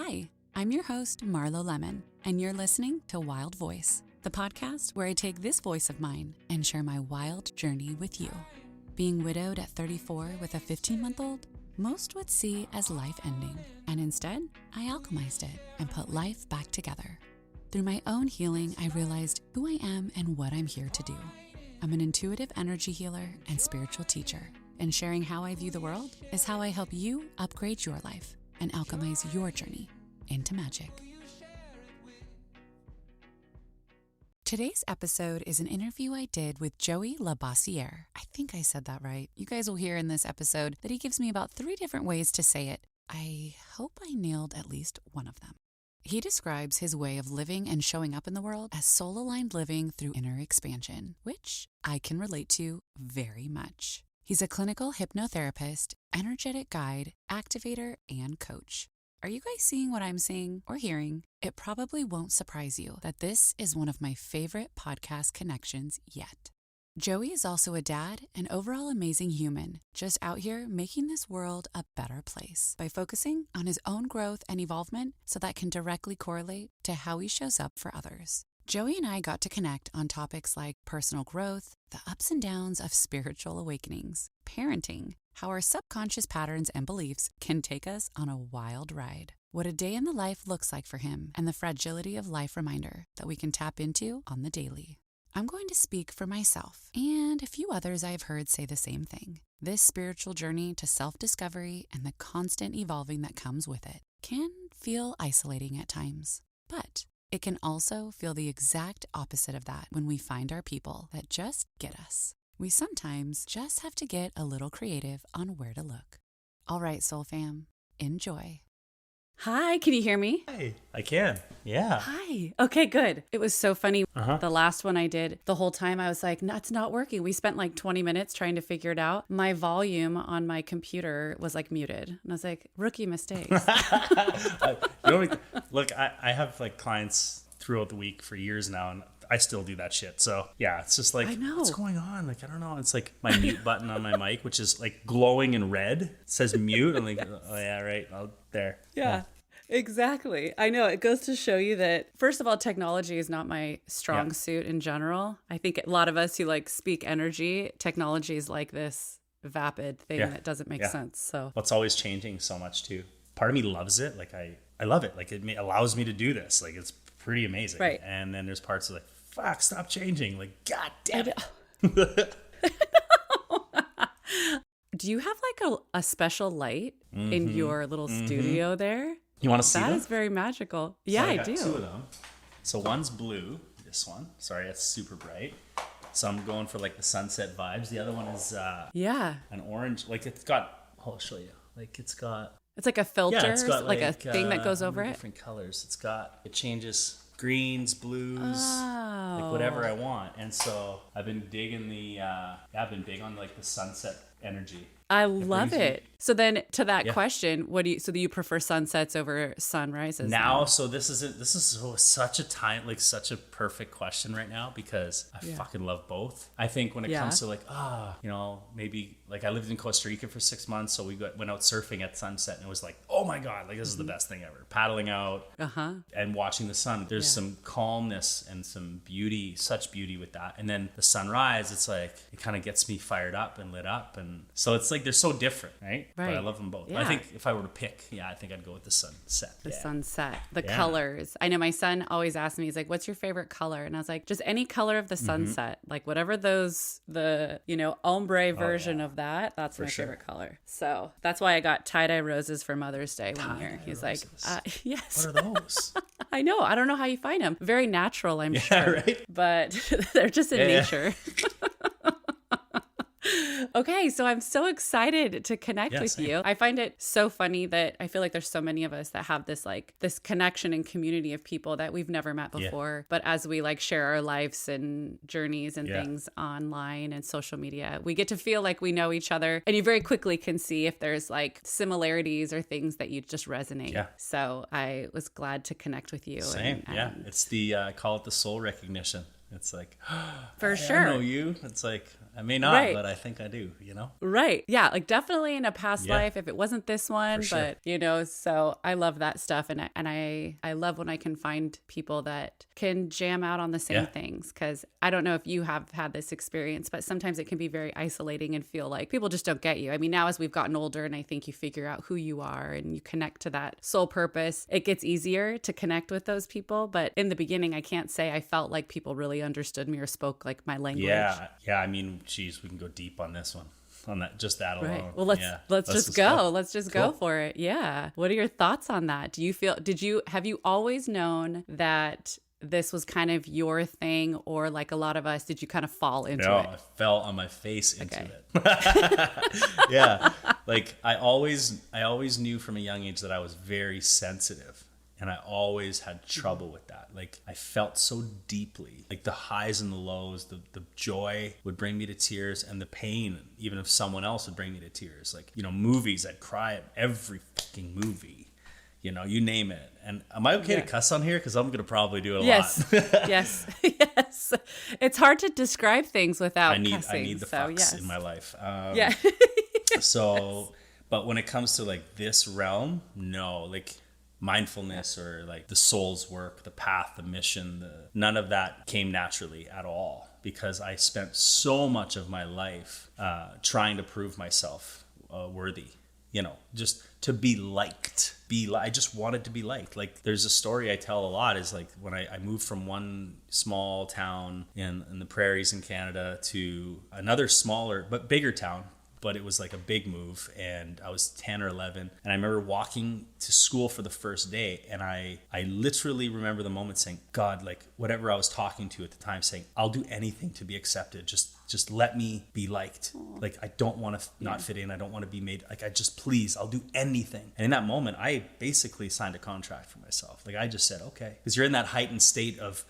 Hi, I'm your host, Marlo Lemon, and you're listening to Wild Voice, the podcast where I take this voice of mine and share my wild journey with you. Being widowed at 34 with a 15-month-old, most would see as life ending, and instead, I alchemized it and put life back together. Through my own healing, I realized who I am and what I'm here to do. I'm an intuitive energy healer and spiritual teacher, and sharing how I view the world is how I help you upgrade your life and alchemize your journey into magic. Today's episode is an interview I did with Joey Labossiere. I think I said that right. You guys will hear in this episode that he gives me about 3 different ways to say it. I hope I nailed at least one of them. He describes his way of living and showing up in the world as soul-aligned living through inner expansion, which I can relate to very much. He's a clinical hypnotherapist, energetic guide, activator, and coach. Are you guys seeing what I'm seeing or hearing? It probably won't surprise you that this is one of my favorite podcast connections yet. Joey is also a dad and overall amazing human, just out here making this world a better place by focusing on his own growth and evolvement so that can directly correlate to how he shows up for others. Joey and I got to connect on topics like personal growth, the ups and downs of spiritual awakenings, parenting, how our subconscious patterns and beliefs can take us on a wild ride, what a day in the life looks like for him, and the fragility of life reminder that we can tap into on the daily. I'm going to speak for myself and a few others I've heard say the same thing. This spiritual journey to self-discovery and the constant evolving that comes with it can feel isolating at times, but it can also feel the exact opposite of that when we find our people that just get us. We sometimes just have to get a little creative on where to look. All right, Soul Fam, enjoy. Hi, can you hear me? Hi, I can. Yeah. Hi. Okay, good. It was so funny. Uh-huh. The last one I did, the whole time I was like, no, it's not working. We spent like 20 minutes trying to figure it out. My volume on my computer was like muted. And I was like, rookie mistakes. Look, I have like clients throughout the week for years now, and I still do that shit. So yeah, it's just like, I know. What's going on? Like, I don't know. It's like my mute button on my mic, which is like glowing in red. It says mute. I'm like, oh yeah, right. There. Yeah. Exactly. I know. It goes to show you that, first of all, technology is not my strong suit in general. I think a lot of us who like speak energy, technology is like this vapid thing that doesn't make sense. So it's always changing so much too. Part of me loves it. Like I love it. Like it allows me to do this. Like it's pretty amazing. Right. And then there's parts of like, fuck, stop changing. Like, God damn it. Do you have like a special light in your little studio there? You want to see that? them? That is very magical. Yeah, so I do. 2 of them. So one's blue, this one. Sorry, it's super bright. So I'm going for like the sunset vibes. The other one is an orange. Like it's got, I'll show you. Like it's like a filter, it's got like a thing that goes over it. Different colors. It changes greens, blues, like whatever I want. And so I've been digging I've been big on like the sunset energy. I love it. So then to that question, do you prefer sunsets over sunrises? Now, so this is such a perfect question right now because I fucking love both. I think when it comes to like, maybe like I lived in Costa Rica for 6 months. So we went out surfing at sunset and it was like, oh my God, like this is the best thing ever. Paddling out and watching the sun. There's some calmness and some beauty, such beauty with that. And then the sunrise, it's like, it kind of gets me fired up and lit up. And so it's like, they're so different, right? But I love them both. Yeah. I think if I were to pick, I think I'd go with the sunset. The sunset, the colors. I know my son always asks me, he's like, what's your favorite color? And I was like, just any color of the sunset. Like whatever the ombre version of that's my favorite color. So that's why I got tie-dye roses for Mother's Day one year. He's like, yes. What are those? I know. I don't know how you find them. Very natural, I'm sure. Right? But they're just in nature. Okay, so I'm so excited to connect with you. I find it so funny that I feel like there's so many of us that have this connection and community of people that we've never met before. But as we like share our lives and journeys and things online and social media, we get to feel like we know each other, and you very quickly can see if there's like similarities or things that you just resonate. Yeah. So I was glad to connect with you. Same. It's the call it the soul recognition. It's like, for sure. I know you. It's like, I may not, but I think I do, Right. Yeah. Like definitely in a past life, if it wasn't this one, sure. but so I love that stuff. And I love when I can find people that can jam out on the same things. Cause I don't know if you have had this experience, but sometimes it can be very isolating and feel like people just don't get you. I mean, now as we've gotten older and I think you figure out who you are and you connect to that soul purpose, it gets easier to connect with those people. But in the beginning, I can't say I felt like people really understood me or spoke like my language. Yeah. I mean, geez, we can go deep on this one. On that, just that alone. Right. Well, let's just go. Let's just go for it. Yeah. What are your thoughts on that? Have you always known that this was kind of your thing, or like a lot of us, did you kind of fall into it? I fell on my face into it. Yeah. Like I always knew from a young age that I was very sensitive. And I always had trouble with that. Like I felt so deeply, like the highs and the lows, the joy would bring me to tears, and the pain, even if someone else would bring me to tears. Like, movies, I'd cry at every fucking movie, you name it. And am I okay to cuss on here? Because I'm going to probably do it a lot. Yes. Yes. It's hard to describe things without cussing. I need the fucks in my life. But when it comes to like this realm, no, like mindfulness or like the soul's work, the path, the mission, none of that came naturally at all, because I spent so much of my life trying to prove myself worthy, just to be liked. I just wanted to be liked. Like there's a story I tell a lot, is like when I moved from one small town in the prairies in Canada to another smaller but bigger town. But it was like a big move, and I was 10 or 11. And I remember walking to school for the first day, and I literally remember the moment saying, God, like whatever I was talking to at the time, saying, I'll do anything to be accepted. Just let me be liked. Aww. Like, I don't want to not fit in. I don't want to be made, like, please, I'll do anything. And in that moment, I basically signed a contract for myself. Like, I just said, okay. Because you're in that heightened state of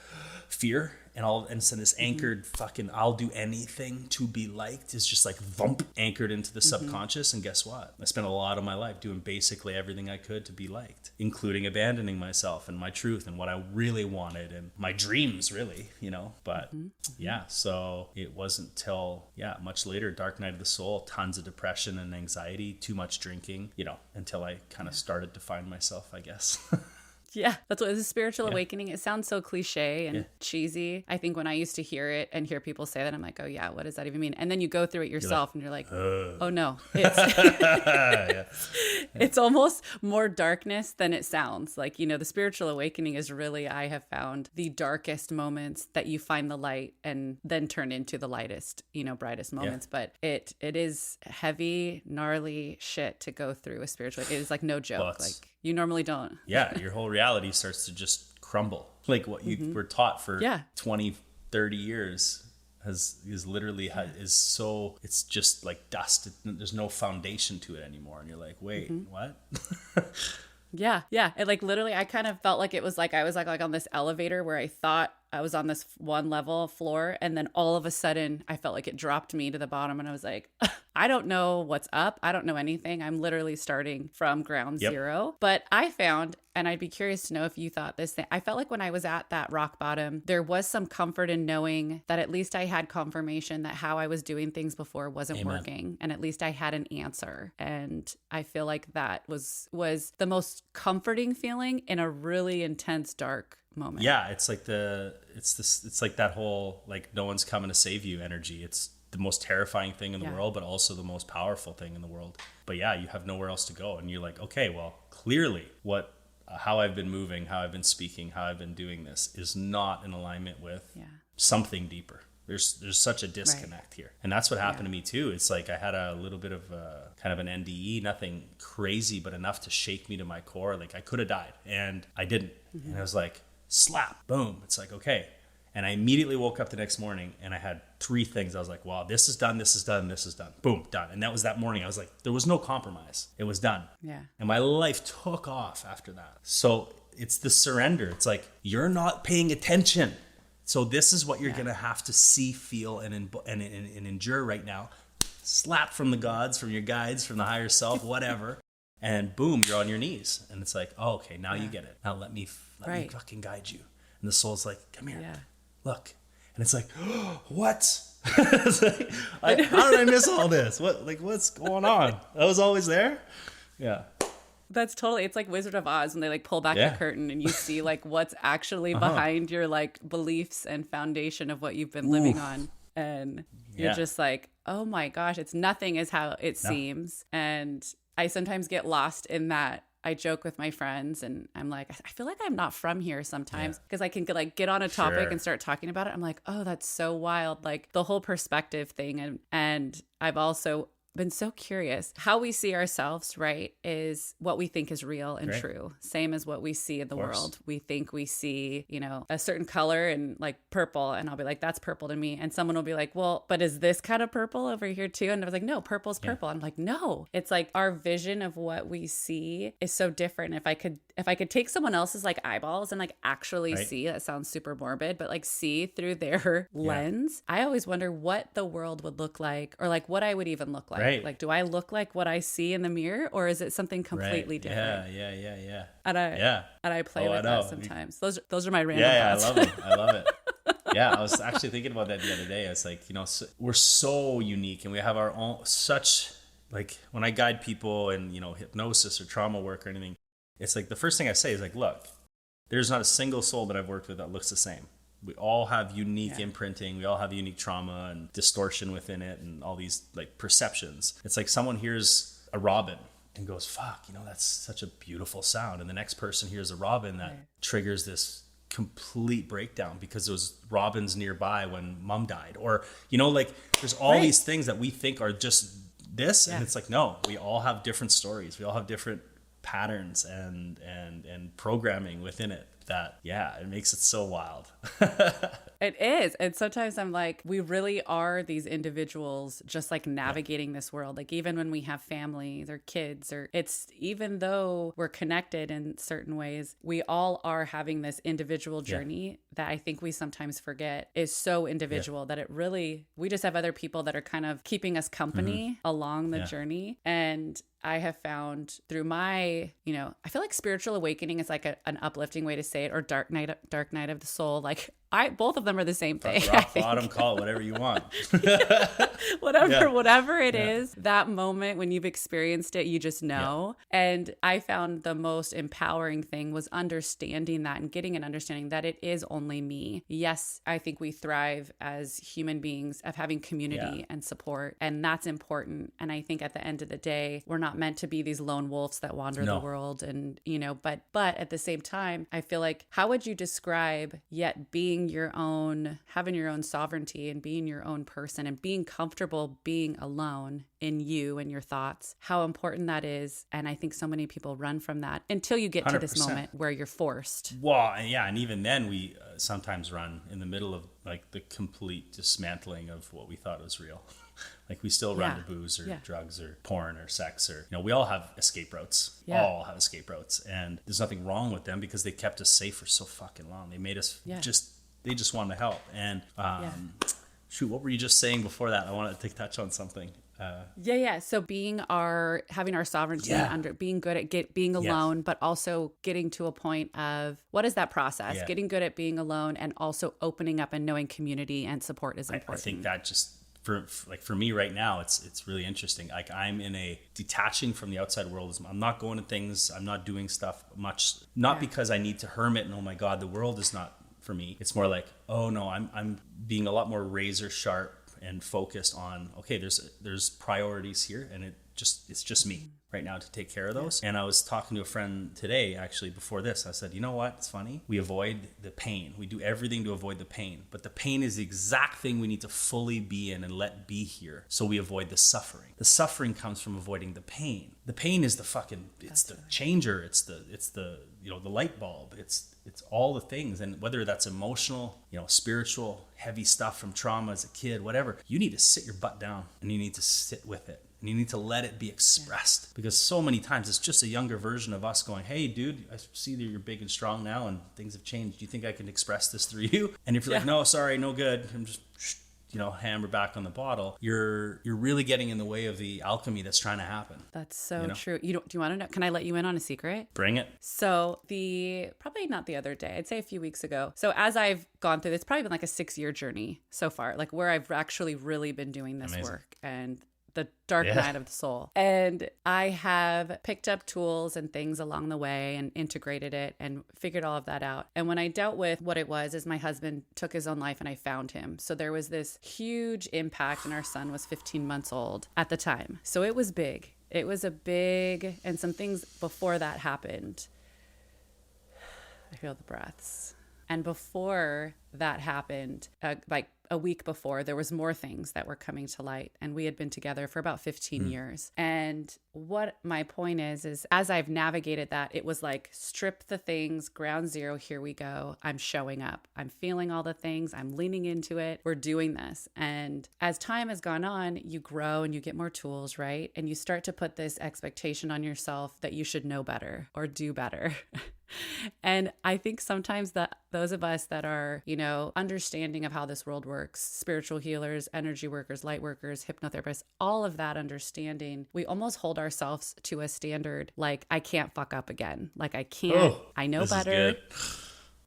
fear, and so this anchored fucking I'll do anything to be liked is just like thump anchored into the subconscious. And guess what? I spent a lot of my life doing basically everything I could to be liked, including abandoning myself and my truth and what I really wanted and my dreams, really, but so it wasn't till much later, dark night of the soul, tons of depression and anxiety, too much drinking, until I kind of started to find myself, I guess. Yeah, that's what is a spiritual awakening. It sounds so cliche and cheesy. I think when I used to hear it and hear people say that, I'm like, oh yeah, what does that even mean? And then you go through it yourself and you're like, oh no, it's almost more darkness than it sounds. Like, the spiritual awakening is really, I have found, the darkest moments that you find the light and then turn into the lightest, brightest moments. But it is heavy, gnarly shit to go through a spiritual. It is like no joke. Well, like you normally don't. Your whole reality starts to just crumble. Like what you were taught for 20, 30 years is literally so, it's just like dust. There's no foundation to it anymore. And you're like, wait, what? Yeah. And like literally, I kind of felt like it was like I was like on this elevator where I thought I was on this one level floor, and then all of a sudden I felt like it dropped me to the bottom, and I was like, I don't know what's up. I don't know anything. I'm literally starting from ground zero. But I found, and I'd be curious to know if you thought this thing, I felt like when I was at that rock bottom, there was some comfort in knowing that at least I had confirmation that how I was doing things before wasn't working. And at least I had an answer. And I feel like that was the most comforting feeling in a really intense, dark moment. Yeah, it's like it's like that whole like no one's coming to save you energy. It's the most terrifying thing in the world, but also the most powerful thing in the world. But you have nowhere else to go, and you're like, okay, well, clearly how I've been moving, how I've been speaking, how I've been doing this is not in alignment with something deeper. There's such a disconnect here. And that's what happened to me too. It's like I had a little bit of kind of an NDE, nothing crazy, but enough to shake me to my core. Like I could have died, and I didn't. And I was like, slap, boom. It's like, okay. And I immediately woke up the next morning and I had 3 things. I was like, wow, this is done, this is done, this is done. Boom, done. And that was that morning. I was like, there was no compromise. It was done. Yeah. And my life took off after that. So it's the surrender. It's like, you're not paying attention. So this is what you're going to have to see, feel, and endure right now. Slap from the gods, from your guides, from the higher self, whatever. And boom, you're on your knees. And it's like, oh, okay, now you get it. Now let me fucking guide you. And the soul's like, come here, look. And it's like, oh, what? It's like, how did I miss all this? What's going on? I was always there. Yeah. That's totally, it's like Wizard of Oz when they like pull back the curtain and you see like what's actually behind your like beliefs and foundation of what you've been living on. And you're just like, oh my gosh, it's nothing is how it seems. And I sometimes get lost in that. I joke with my friends and I'm like, I feel like I'm not from here sometimes because I can get on a topic and start talking about it. I'm like, oh, that's so wild. Like the whole perspective thing. And I've also been so curious. How we see ourselves, right, is what we think is real and true. Same as what we see in the world. We think we see, you know, a certain color and like purple, and I'll be like, that's purple to me. And someone will be like, well, but is this kind of purple over here too? And I was like, no, purple's purple. I'm like, no. It's like our vision of what we see is so different. If I could take someone else's like eyeballs and like actually see, that sounds super morbid, but like see through their lens, I always wonder what the world would look like, or like what I would even look like. Like, do I look like what I see in the mirror, or is it something completely different? Yeah. And I play with that sometimes. Those are my random thoughts. I love it. Yeah, I was actually thinking about that the other day. It's like, you know, we're so unique and we have our own such, like when I guide people in, you know, hypnosis or trauma work or anything, it's like the first thing I say is like, look, there's not a single soul that I've worked with that looks the same. We all have unique imprinting. We all have unique trauma and distortion within it and all these like perceptions. It's like someone hears a robin and goes, fuck, you know, that's such a beautiful sound. And the next person hears a robin that triggers this complete breakdown because there was robins nearby when mom died. Or, you know, like there's all these things that we think are just this. And it's like, no, we all have different stories. We all have different patterns and programming within it. That it makes it so wild. It is. And sometimes I'm like, we really are these individuals just like navigating this world. Like even when we have families or kids, or it's, even though we're connected in certain ways, we all are having this individual journey that I think we sometimes forget is so individual that it really, we just have other people that are kind of keeping us company along the journey. And I have found through my, you know, I feel like spiritual awakening is like an uplifting way to say it, or dark night of the soul. Like both of them are the same thing. Rock bottom, call it whatever you want. Whatever it is, that moment when you've experienced it, you just know. And I found the most empowering thing was understanding that and getting an understanding that it is only me. Yes, I think we thrive as human beings of having community and support, and that's important. And I think at the end of the day, we're not meant to be these lone wolves that wander the world. And, you know, but at the same time, I feel like, how would you describe yet being your own, having your own sovereignty and being your own person and being comfortable being alone in you and your thoughts, how important that is. And I think so many people run from that until you get 100%. To this moment where you're forced. Well, and even then we sometimes run in the middle of like the complete dismantling of what we thought was real. Like we still run to booze or drugs or porn or sex, or, you know, we all have escape routes. All have escape routes, and there's nothing wrong with them because they kept us safe for so fucking long. They made us they just wanted to help. And shoot, what were you just saying before that? I wanted to touch on something. So having our sovereignty under being good at being alone, but also getting to a point of what is that process? Getting good at being alone and also opening up and knowing community and support is important. I think that just for me right now, it's really interesting. Like I'm in a detaching from the outside world. I'm not going to things. I'm not doing stuff much, not because I need to hermit and, oh my God, the world is not for me. It's more like, oh no, I'm being a lot more razor sharp and focused on, okay, there's priorities here, and it's just me right now to take care of those. And I was talking to a friend today, actually, before this. I said, you know what? It's funny. We avoid the pain. We do everything to avoid the pain. But the pain is the exact thing we need to fully be in and let be here. So we avoid the suffering. The suffering comes from avoiding the pain. The pain is it's the changer. It's the you know, the light bulb. It's all the things. And whether that's emotional, you know, spiritual, heavy stuff from trauma as a kid, whatever, you need to sit your butt down and you need to sit with it. And you need to let it be expressed, because so many times it's just a younger version of us going, hey, dude, I see that you're big and strong now and things have changed. Do you think I can express this through you? And if you're like, no, sorry, no good, I'm just hammer back on the bottle, you're really getting in the way of the alchemy that's trying to happen. That's so true. Do you want to know? Can I let you in on a secret? Bring it. So probably not the other day, I'd say a few weeks ago. So as I've gone through, it's probably been like a 6-year journey so far, like where I've actually really been doing this work and the dark night of the soul. And I have picked up tools and things along the way and integrated it and figured all of that out. And when I dealt with what it was, is my husband took his own life and I found him. So there was this huge impact, and our son was 15 months old at the time. So it was big. It was and some things before that happened. I feel the breaths. And before that happened, like a week before, there was more things that were coming to light. And we had been together for about 15 years. And what my point is as I've navigated that, it was like, strip the things, ground zero, here we go. I'm showing up. I'm feeling all the things. I'm leaning into it. We're doing this. And as time has gone on, you grow and you get more tools, right? And you start to put this expectation on yourself that you should know better or do better. And I think sometimes that those of us that are, understanding of how this world works, spiritual healers, energy workers, light workers, hypnotherapists, all of that understanding, we almost hold ourselves to a standard like, I can't fuck up again. Like I can't, I know better.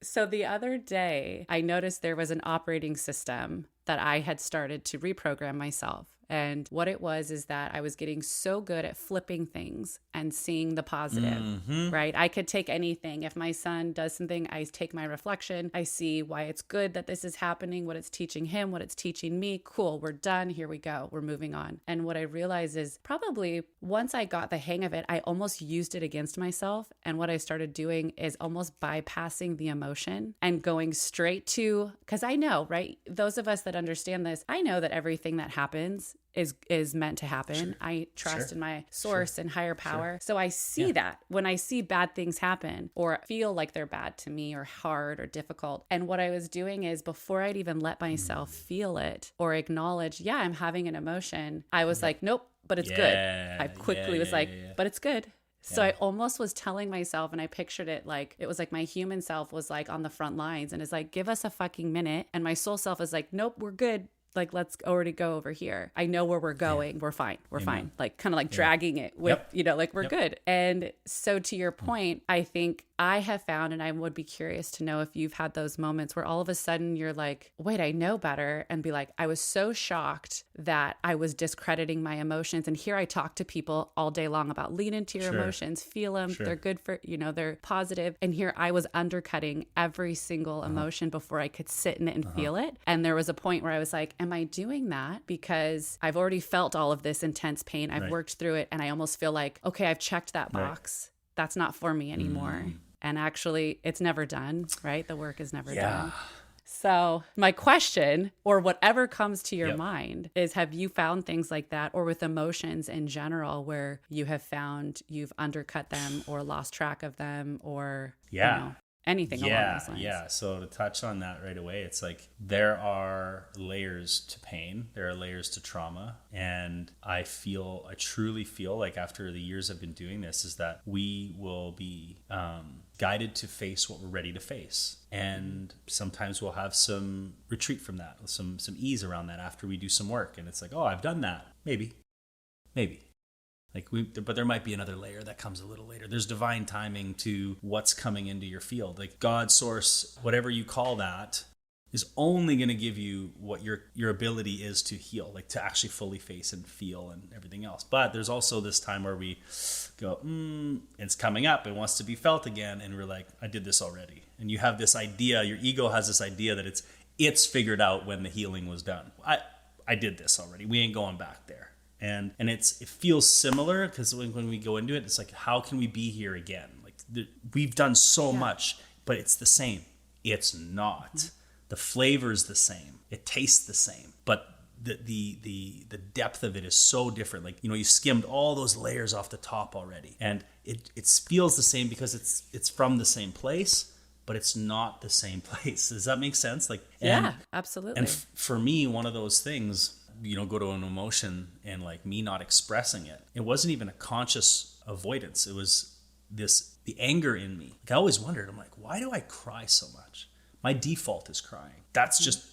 So the other day, I noticed there was an operating system that I had started to reprogram myself. And what it was is that I was getting so good at flipping things and seeing the positive, right? I could take anything. If my son does something, I take my reflection. I see why it's good that this is happening, what it's teaching him, what it's teaching me. Cool, we're done. Here we go. We're moving on. And what I realized is probably once I got the hang of it, I almost used it against myself. And what I started doing is almost bypassing the emotion and going straight to, because I know, right? Those of us that understand this, I know that everything that happens is meant to happen. Sure. I trust in my source and higher power. So I see that when I see bad things happen or feel like they're bad to me or hard or difficult. And what I was doing is before I'd even let myself feel it or acknowledge, I'm having an emotion, I was like, nope, but it's good. I quickly was like, but it's good. So I almost was telling myself, and I pictured it like, it was like my human self was like on the front lines and is like, give us a fucking minute. And my soul self is like, nope, we're good. Like, let's already go over here. I know where we're going. We're fine. We're fine. Like kind of like dragging it with, like we're good. And so to your point, I think I have found, and I would be curious to know if you've had those moments where all of a sudden you're like, wait, I know better. And be like, I was so shocked that I was discrediting my emotions. And here I talk to people all day long about lean into your emotions, feel them. They're good for, they're positive. And here I was undercutting every single emotion before I could sit in it and feel it. And there was a point where I was like, am I doing that because I've already felt all of this intense pain? I've worked through it. And I almost feel like, okay, I've checked that box. That's not for me anymore. And actually, it's never done, right? The work is never done. So my question, or whatever comes to your mind, is have you found things like that, or with emotions in general, where you have found you've undercut them or lost track of them, or anything along those lines? Yeah. So to touch on that right away, it's like there are layers to pain. There are layers to trauma. And I truly feel like after the years I've been doing this is that we will be guided to face what we're ready to face. And sometimes we'll have some retreat from that, some ease around that after we do some work. And it's like, oh, I've done that. Maybe. But there might be another layer that comes a little later. There's divine timing to what's coming into your field. Like God, source, whatever you call that, is only going to give you what your ability is to heal, like to actually fully face and feel and everything else. But there's also this time where we go, it's coming up. It wants to be felt again. And we're like, I did this already. And you have this idea, your ego has this idea that it's figured out when the healing was done. I did this already. We ain't going back there. And it feels similar because when we go into it, it's like, how can we be here again? Like we've done so much, but it's the same. It's not. The flavor's the same. It tastes the same, but the depth of it is so different. Like, you skimmed all those layers off the top already, and it feels the same because it's from the same place, but it's not the same place. Does that make sense? Like, absolutely. And for me, one of those things, go to an emotion and like me not expressing it. It wasn't even a conscious avoidance. It was the anger in me. Like I always wondered, I'm like, why do I cry so much? My default is crying. That's just,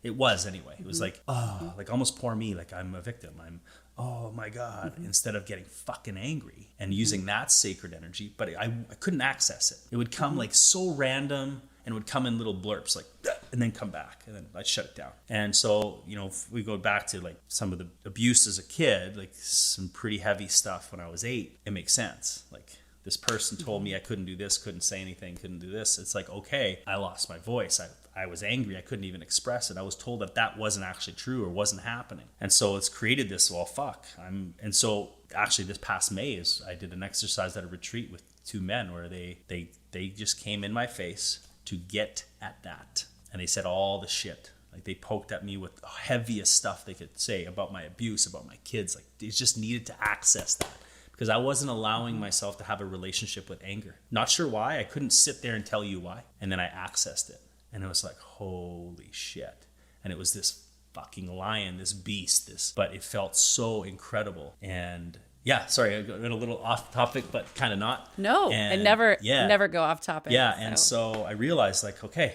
It was anyway. It was like, oh, like almost poor me, like I'm a victim. I'm, oh my God, instead of getting fucking angry and using that sacred energy. But I couldn't access it. It would come like so random, and would come in little blurps like, and then come back, and then I'd shut it down. And so, you know, if we go back to like some of the abuse as a kid, like some pretty heavy stuff when I was 8, it makes sense. Like, this person told me I couldn't do this, couldn't say anything, couldn't do this. It's like, okay, I lost my voice. I was angry. I couldn't even express it. I was told that wasn't actually true or wasn't happening. And so it's created this, well, fuck. And so actually this past May I did an exercise at a retreat with 2 men where they just came in my face to get at that. And they said all the shit. Like, they poked at me with the heaviest stuff they could say about my abuse, about my kids. Like, they just needed to access that. Because I wasn't allowing myself to have a relationship with anger. Not sure why. I couldn't sit there and tell you why. And then I accessed it. And it was like, holy shit. And it was this fucking lion, this beast, but it felt so incredible. And yeah, sorry, I got a little off topic, but kind of not. No, and never go off topic. Yeah, and so I realized like, okay,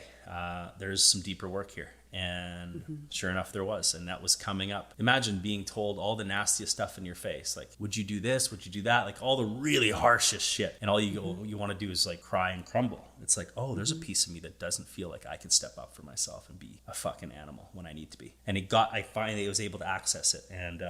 there's some deeper work here. And sure enough, there was. And that was coming up. Imagine being told all the nastiest stuff in your face. Like, would you do this? Would you do that? Like, all the really harshest shit. And all you want to do is like cry and crumble. It's like, oh, there's a piece of me that doesn't feel like I can step up for myself and be a fucking animal when I need to be. And I finally was able to access it. And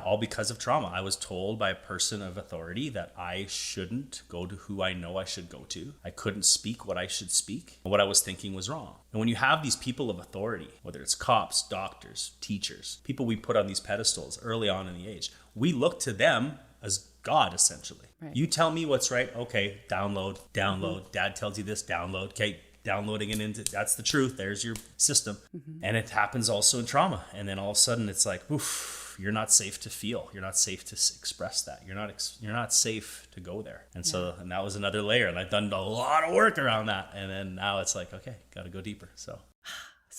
all because of trauma. I was told by a person of authority that I shouldn't go to who I know I should go to. I couldn't speak what I should speak. And what I was thinking was wrong. And when you have these people of authority, whether it's cops, doctors, teachers, people we put on these pedestals early on in the age, we look to them as God, essentially. Right. You tell me what's right. Okay, download. Dad tells you this, download. Okay, downloading it into, that's the truth. There's your system. And it happens also in trauma. And then all of a sudden it's like, oof, you're not safe to feel. You're not safe to express that. You're not safe to go there. And so, and that was another layer. And I've done a lot of work around that. And then now it's like, okay, got to go deeper. So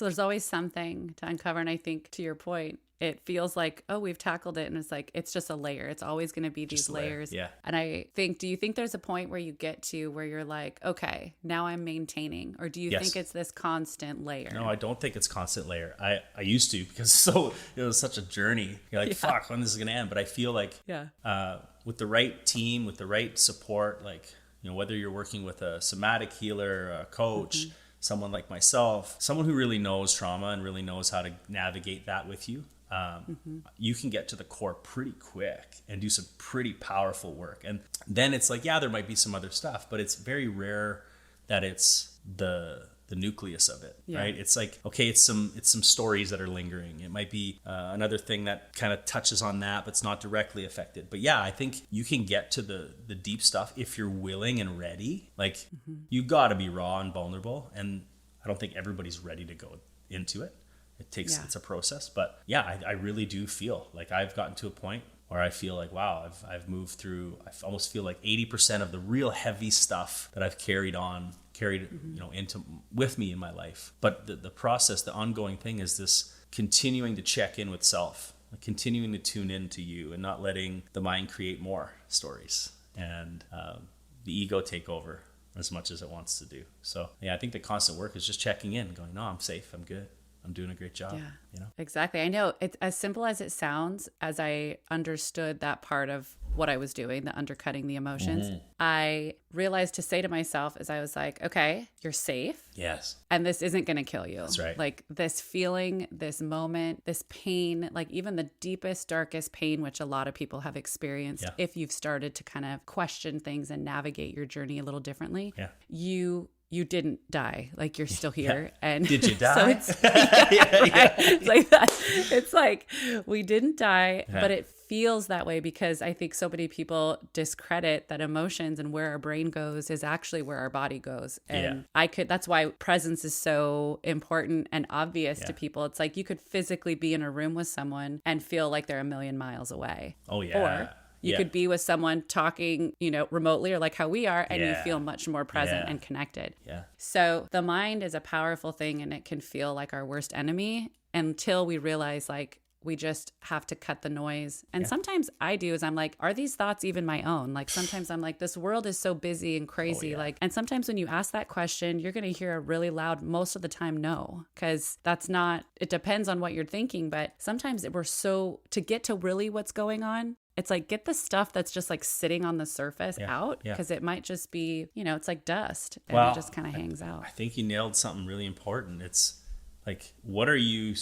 there's always something to uncover. And I think to your point, it feels like, oh, we've tackled it. And it's like, it's just a layer. It's always going to be these layers. Yeah. And I think, do you think there's a point where you get to where you're like, okay, now I'm maintaining? Or do you think it's this constant layer? No, I don't think it's constant layer. I used to, because it was such a journey. You're like, fuck, when this is going to end? But I feel like with the right team, with the right support, like, you know, whether you're working with a somatic healer, a coach, someone like myself, someone who really knows trauma and really knows how to navigate that with you, you can get to the core pretty quick and do some pretty powerful work. And then it's like, there might be some other stuff, but it's very rare that it's the nucleus of it, right? It's like, okay, it's some stories that are lingering. It might be another thing that kind of touches on that, but it's not directly affected. But I think you can get to the deep stuff if you're willing and ready. Like, you got to be raw and vulnerable. And I don't think everybody's ready to go into it. It's a process, but I really do feel like I've gotten to a point where I feel like, wow, I've moved through, I almost feel like 80% of the real heavy stuff that I've carried into with me in my life. But the process, the ongoing thing is this continuing to check in with self, continuing to tune in to you and not letting the mind create more stories and the ego take over as much as it wants to do. So I think the constant work is just checking in, going, no, I'm safe, I'm good. I'm doing a great job. Yeah, you know? Exactly. I know it's as simple as it sounds. As I understood that part of what I was doing, the undercutting the emotions, I realized to say to myself as I was like, okay, you're safe. Yes. And this isn't going to kill you. That's right. Like this feeling, this moment, this pain, like even the deepest, darkest pain, which a lot of people have experienced, if you've started to kind of question things and navigate your journey a little differently, you didn't die. Like, you're still here. And did you die? So it's like that. It's like, we didn't die, but it feels that way because I think so many people discredit that emotions and where our brain goes is actually where our body goes. And that's why presence is so important and obvious to people. It's like, you could physically be in a room with someone and feel like they're a million miles away. Oh yeah. Or you could be with someone talking, remotely or like how we are, and you feel much more present and connected. Yeah. So the mind is a powerful thing and it can feel like our worst enemy until we realize like, we just have to cut the noise. And sometimes I do is I'm like, are these thoughts even my own? Like sometimes I'm like, this world is so busy and crazy. Like, and sometimes when you ask that question, you're going to hear a really loud, most of the time, no, because that's not, it depends on what you're thinking. But sometimes we're so, to get to really what's going on, it's like, get the stuff that's just like sitting on the surface out, because it might just be, you know, it's like dust and it just kind of hangs out. I think you nailed something really important. It's like, what are you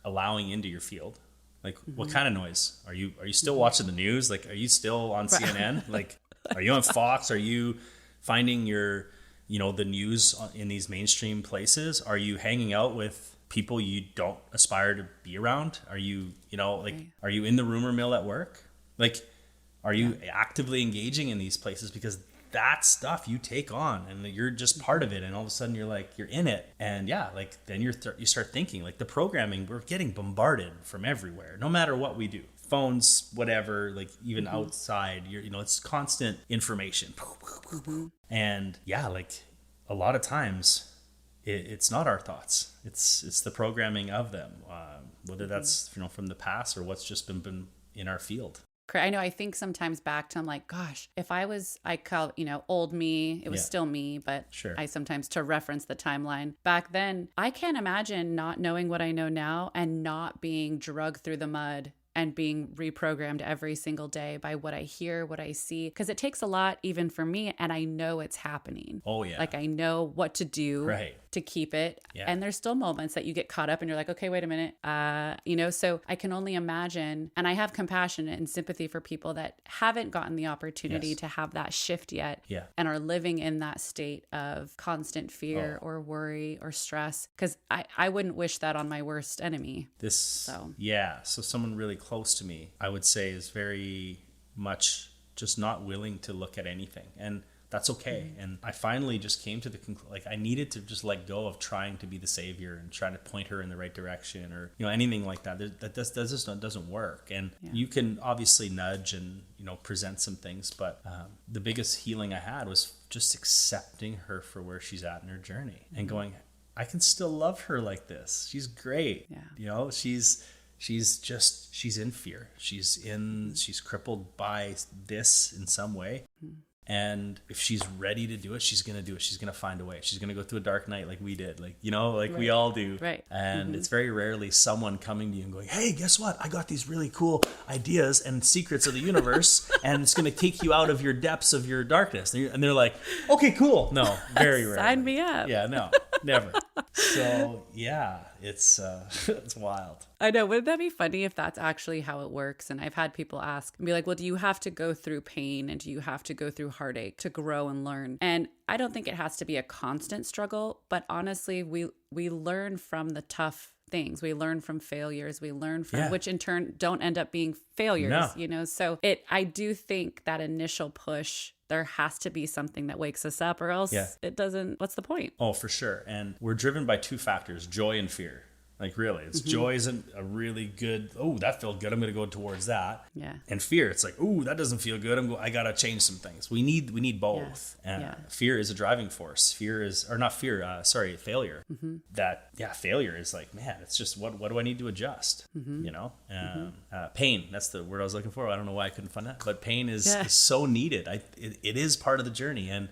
allowing into your field? Like, what kind of noise? Are you still watching the news? Like, are you still on CNN? Like, are you on Fox? Are you finding your, you know, the news in these mainstream places? Are you hanging out with people you don't aspire to be around? Are you, you know, like, are you in the rumor mill at work? Like, are you actively engaging in these places? Because that stuff you take on and you're just part of it, and all of a sudden you're like, you're in it, and like then you start thinking, like, the programming, we're getting bombarded from everywhere, no matter what we do, phones, whatever, like even outside, you know, it's constant information. And like a lot of times it's not our thoughts, it's the programming of them, whether that's, you know, from the past or what's just been in our field. I know, I think sometimes back to, I'm like, gosh, if I call, you know, old me, it was still me, but I sometimes, to reference the timeline back then, I can't imagine not knowing what I know now and not being dragged through the mud and being reprogrammed every single day by what I hear, what I see. Because it takes a lot even for me, and I know it's happening. Oh, yeah. Like, I know what to do to keep it. Yeah. And there's still moments that you get caught up and you're like, okay, wait a minute. You know, so I can only imagine, and I have compassion and sympathy for people that haven't gotten the opportunity to have that shift yet and are living in that state of constant fear or worry or stress. Because I wouldn't wish that on my worst enemy. So someone really close to me, I would say, is very much just not willing to look at anything, and that's okay. And I finally just came to the conclusion, like, I needed to just let go of trying to be the savior and trying to point her in the right direction, or, you know, anything like that. That doesn't work. And you can obviously nudge and, you know, present some things, but the biggest healing I had was just accepting her for where she's at in her journey and going, I can still love her like this. She's great. You know, she's in fear. She's crippled by this in some way. And if she's ready to do it, she's going to do it. She's going to find a way. She's going to go through a dark night like we did, like, you know, like we all do. And it's very rarely someone coming to you and going, hey, guess what? I got these really cool ideas and secrets of the universe, and it's going to take you out of your depths of your darkness. And they're like, okay, cool. No, very rarely. Sign me up. Yeah, no, never. So it's wild. I know. Wouldn't that be funny if that's actually how it works? And I've had people ask and be like, well, do you have to go through pain and do you have to go through heartache to grow and learn? And I don't think it has to be a constant struggle, but honestly, we learn from the tough things. We learn from failures. We learn from which in turn don't end up being failures, you know? So I do think that initial push, there has to be something that wakes us up, or else it doesn't, what's the point? Oh, for sure. And we're driven by two factors, joy and fear. Like, really, it's joy isn't a really good, oh, that felt good, I'm going to go towards that. And fear, it's like, oh, that doesn't feel good, I got to change some things. We need both. Fear is a driving force. Failure. Failure is like, man, it's just, what do I need to adjust? You know? Pain, that's the word I was looking for. I don't know why I couldn't find that, but pain is so needed. It is part of the journey. And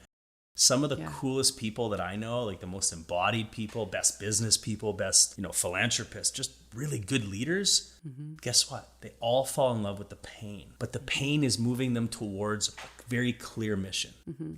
some of the coolest people that I know, like the most embodied people, best business people, best, you know, philanthropists, just really good leaders, guess what? They all fall in love with the pain. But the pain is moving them towards a very clear mission.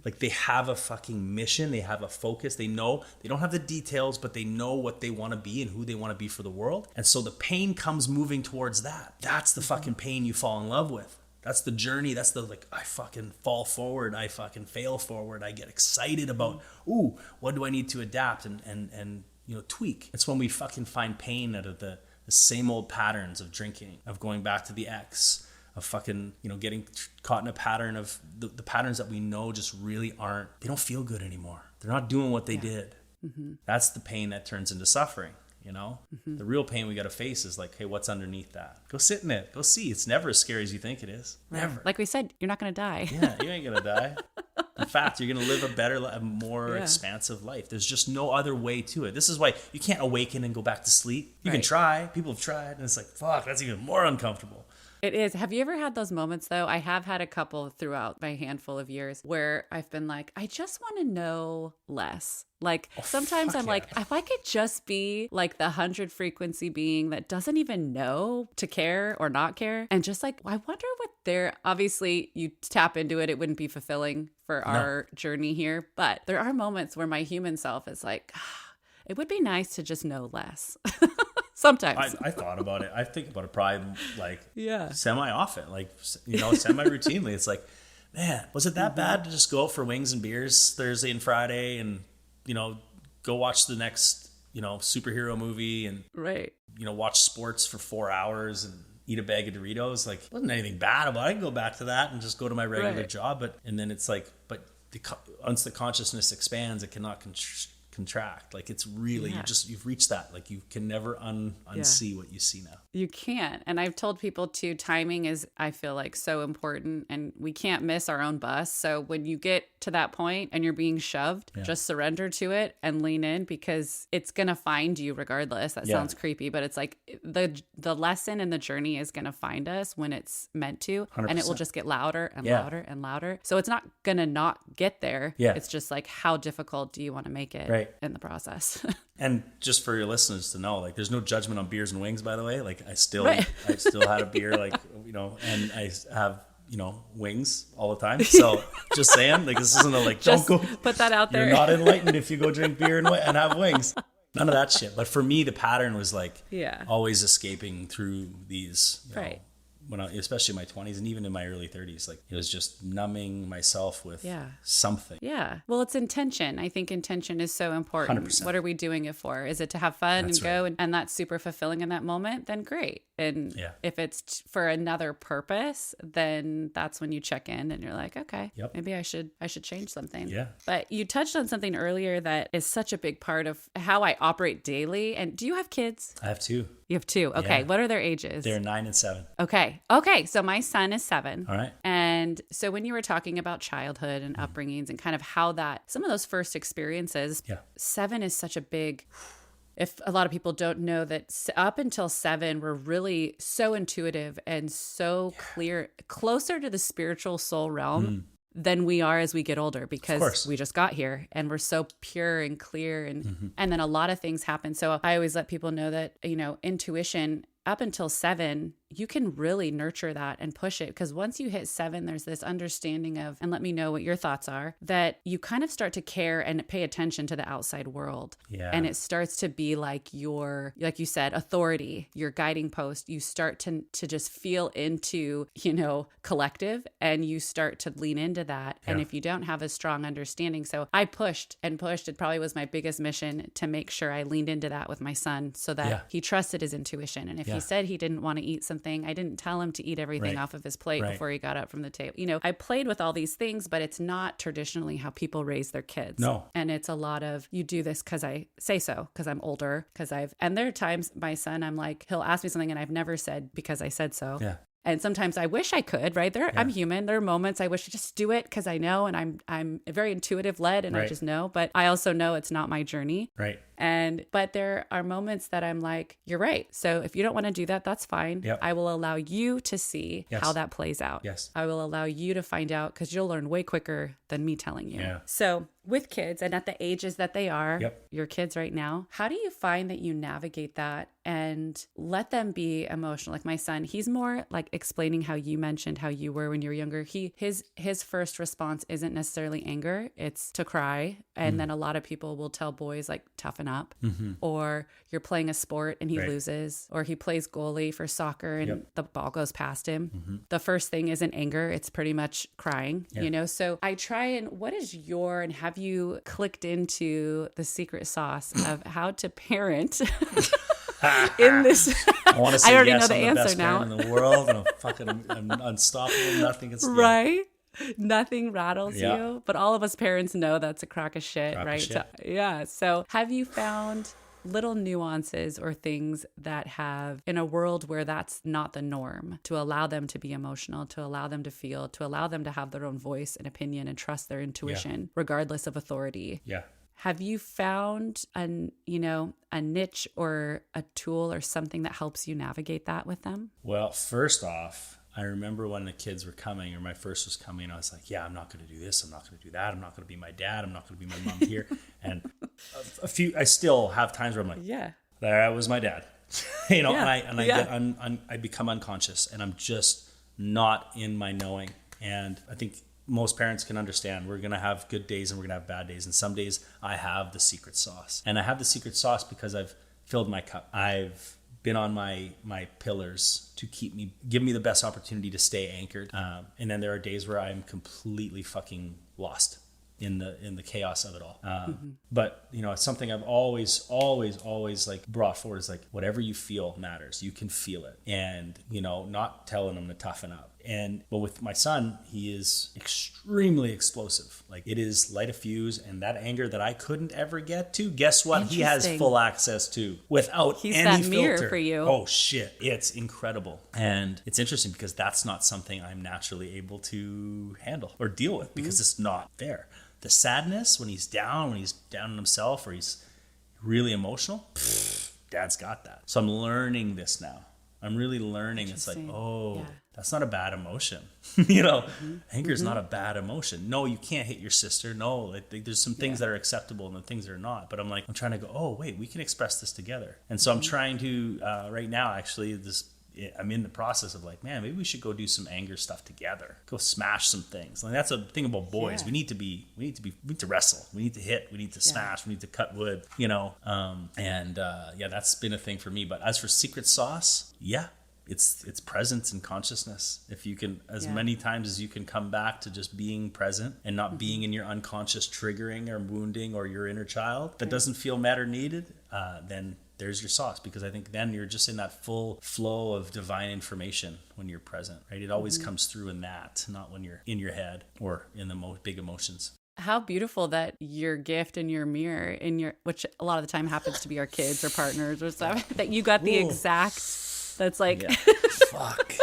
Like, they have a fucking mission. They have a focus. They know, they don't have the details, but they know what they want to be and who they want to be for the world. And so the pain comes moving towards that. That's the fucking pain you fall in love with. That's the journey. That's the, like, I fucking fall forward. I fucking fail forward. I get excited about, ooh, what do I need to adapt and you know, tweak. It's when we fucking find pain out of the same old patterns of drinking, of going back to the ex, of fucking, you know, getting caught in a pattern of the patterns that we know just really aren't, they don't feel good anymore. They're not doing what they did. That's the pain that turns into suffering. You know, the real pain we got to face is like, hey, what's underneath that? Go sit in it. Go see. It's never as scary as you think it is. Never. Like we said, you're not going to die. Yeah, you ain't going to die. In fact, you're going to live a better, a more expansive life. There's just no other way to it. This is why you can't awaken and go back to sleep. You can try. People have tried. And it's like, fuck, that's even more uncomfortable. It is. Have you ever had those moments, though? I have had a couple throughout my handful of years where I've been like, I just want to know less. Like sometimes I'm like, if I could just be like the 100 frequency being that doesn't even know to care or not care. And just like, I wonder what they're, obviously you tap into it. It wouldn't be fulfilling for our journey here. But there are moments where my human self is like, it would be nice to just know less. Sometimes. I thought about it. I think about it probably like semi-often, like, semi-routinely. It's like, man, was it that bad to just go out for wings and beers Thursday and Friday and, go watch the next, superhero movie and, watch sports for 4 hours and eat a bag of Doritos? Like, wasn't anything bad about it. I can go back to that and just go to my regular job. And then it's like, once the consciousness expands, it cannot contract. Like, it's really you've reached that. Like, you can never unsee what you see now. You can't. And I've told people too, timing is, I feel like, so important, and we can't miss our own bus. So when you get to that point and you're being shoved, just surrender to it and lean in, because it's gonna find you regardless. That sounds creepy, but it's like the lesson and the journey is gonna find us when it's meant to, 100%. And it will just get louder and louder and louder. So it's not gonna not get there. It's just like, how difficult do you want to make it in the process? And just for your listeners to know, like, there's no judgment on beers and wings, by the way. Like, I still had a beer, like, and I have, wings all the time. So just saying, like, this isn't a, like, don't go put that out there. You're not enlightened if you go drink beer and have wings. None of that shit. But for me, the pattern was like always escaping through these, when especially in my 20s and even in my early 30s, like, it was just numbing myself with something. Yeah. Well, it's intention. I think intention is so important. 100%. What are we doing it for? Is it to have fun and go and that's super fulfilling in that moment? Then great. And if it's for another purpose, then that's when you check in and you're like, okay, maybe I should change something. Yeah. But you touched on something earlier that is such a big part of how I operate daily. And do you have kids? I have 2. You have 2. Okay. Yeah. What are their ages? They're 9 and 7. Okay. So my son is 7. All right. And so when you were talking about childhood and upbringings and kind of how some of those first experiences, 7 is such a big, if a lot of people don't know that up until 7, we're really so intuitive and so clear, closer to the spiritual soul realm than we are as we get older, because we just got here and we're so pure and clear, and and then a lot of things happen. So I always let people know that, intuition up until 7, you can really nurture that and push it, because once you hit 7, there's this understanding of, and let me know what your thoughts are, that you kind of start to care and pay attention to the outside world. Yeah. And it starts to be like your, like you said, authority, your guiding post. You start to just feel into, collective, and you start to lean into that. Yeah. And if you don't have a strong understanding, so I pushed and pushed. It probably was my biggest mission to make sure I leaned into that with my son, so that he trusted his intuition. And if he said he didn't want to eat something, I didn't tell him to eat everything off of his plate before he got up from the table. I played with all these things, but it's not traditionally how people raise their kids. No. And it's a lot of, you do this because I say so, because I'm older, and there are times my son, I'm like, he'll ask me something and I've never said because I said so. Yeah. And sometimes I wish I could, right? I'm human. There are moments I wish to just do it because I know, and I'm very intuitive led, and I just know, but I also know it's not my journey. Right. But there are moments that I'm like, you're right. So if you don't want to do that, that's fine. Yep. I will allow you to see how that plays out. Yes. I will allow you to find out, because you'll learn way quicker than me telling you. Yeah. So with kids, and at the ages that they are, your kids right now, how do you find that you navigate that and let them be emotional? Like my son, he's more like explaining how you mentioned how you were when you were younger. His first response isn't necessarily anger, it's to cry. And then a lot of people will tell boys, like, toughen up, or you're playing a sport and he loses, or he plays goalie for soccer and the ball goes past him. The first thing isn't anger, it's pretty much crying, So I try and, what is and have you clicked into the secret sauce of how to parent in this? I want to say, I already yes, know the I'm the answer best now. parent in the world, and I'm unstoppable. Nothing is right. Nothing rattles you, but all of us parents know that's a crock of shit, right? Shit. So have you found little nuances or things that have, in a world where that's not the norm, to allow them to be emotional, to allow them to feel, to allow them to have their own voice and opinion and trust their intuition, regardless of authority. Yeah. Have you found a niche or a tool or something that helps you navigate that with them? Well, first off, I remember when the kids were coming, or my first was coming, I was like, yeah, I'm not going to do this. I'm not going to do that. I'm not going to be my dad. I'm not going to be my mom here. And I still have times where I'm like, yeah, that was my dad, and yeah. I become unconscious, and I'm just not in my knowing. And I think most parents can understand we're going to have good days and we're going to have bad days. And some days I have the secret sauce, and I have the secret sauce because I've filled my cup. I've been on my pillars to give me the best opportunity to stay anchored. And then there are days where I'm completely fucking lost in the chaos of it all. But it's something I've always like brought forward is like, whatever you feel matters. You can feel it, and not telling them to toughen up. But with my son, he is extremely explosive. Like, it is light a fuse, and that anger that I couldn't ever get to, guess what? He has full access to without He's any that mirror filter. For you. Oh shit, it's incredible. And it's interesting because that's not something I'm naturally able to handle or deal with because it's not there. The sadness when he's down on himself or he's really emotional, Dad's got that. So I'm learning this now. I'm really learning. It's like, that's not a bad emotion. Anger is not a bad emotion. No, you can't hit your sister. No, there's some things that are acceptable and the things that are not. But I'm trying to go, oh, wait, we can express this together. And so I'm trying to, right now, actually, I'm in the process of like, man, maybe we should go do some anger stuff together. Go smash some things. Like, that's a thing about boys. We need to wrestle. We need to hit. We need to smash. We need to cut wood. That's been a thing for me. But as for secret sauce, it's presence and consciousness. If you can, as many times as you can come back to just being present and not being in your unconscious triggering or wounding or your inner child that doesn't feel met or needed, then there's your sauce, because I think then you're just in that full flow of divine information when you're present, right? It always comes through in that, not when you're in your head or in the big emotions. How beautiful that your gift and your mirror which a lot of the time happens to be our kids or partners or stuff, that you got the exact, that's like, fuck.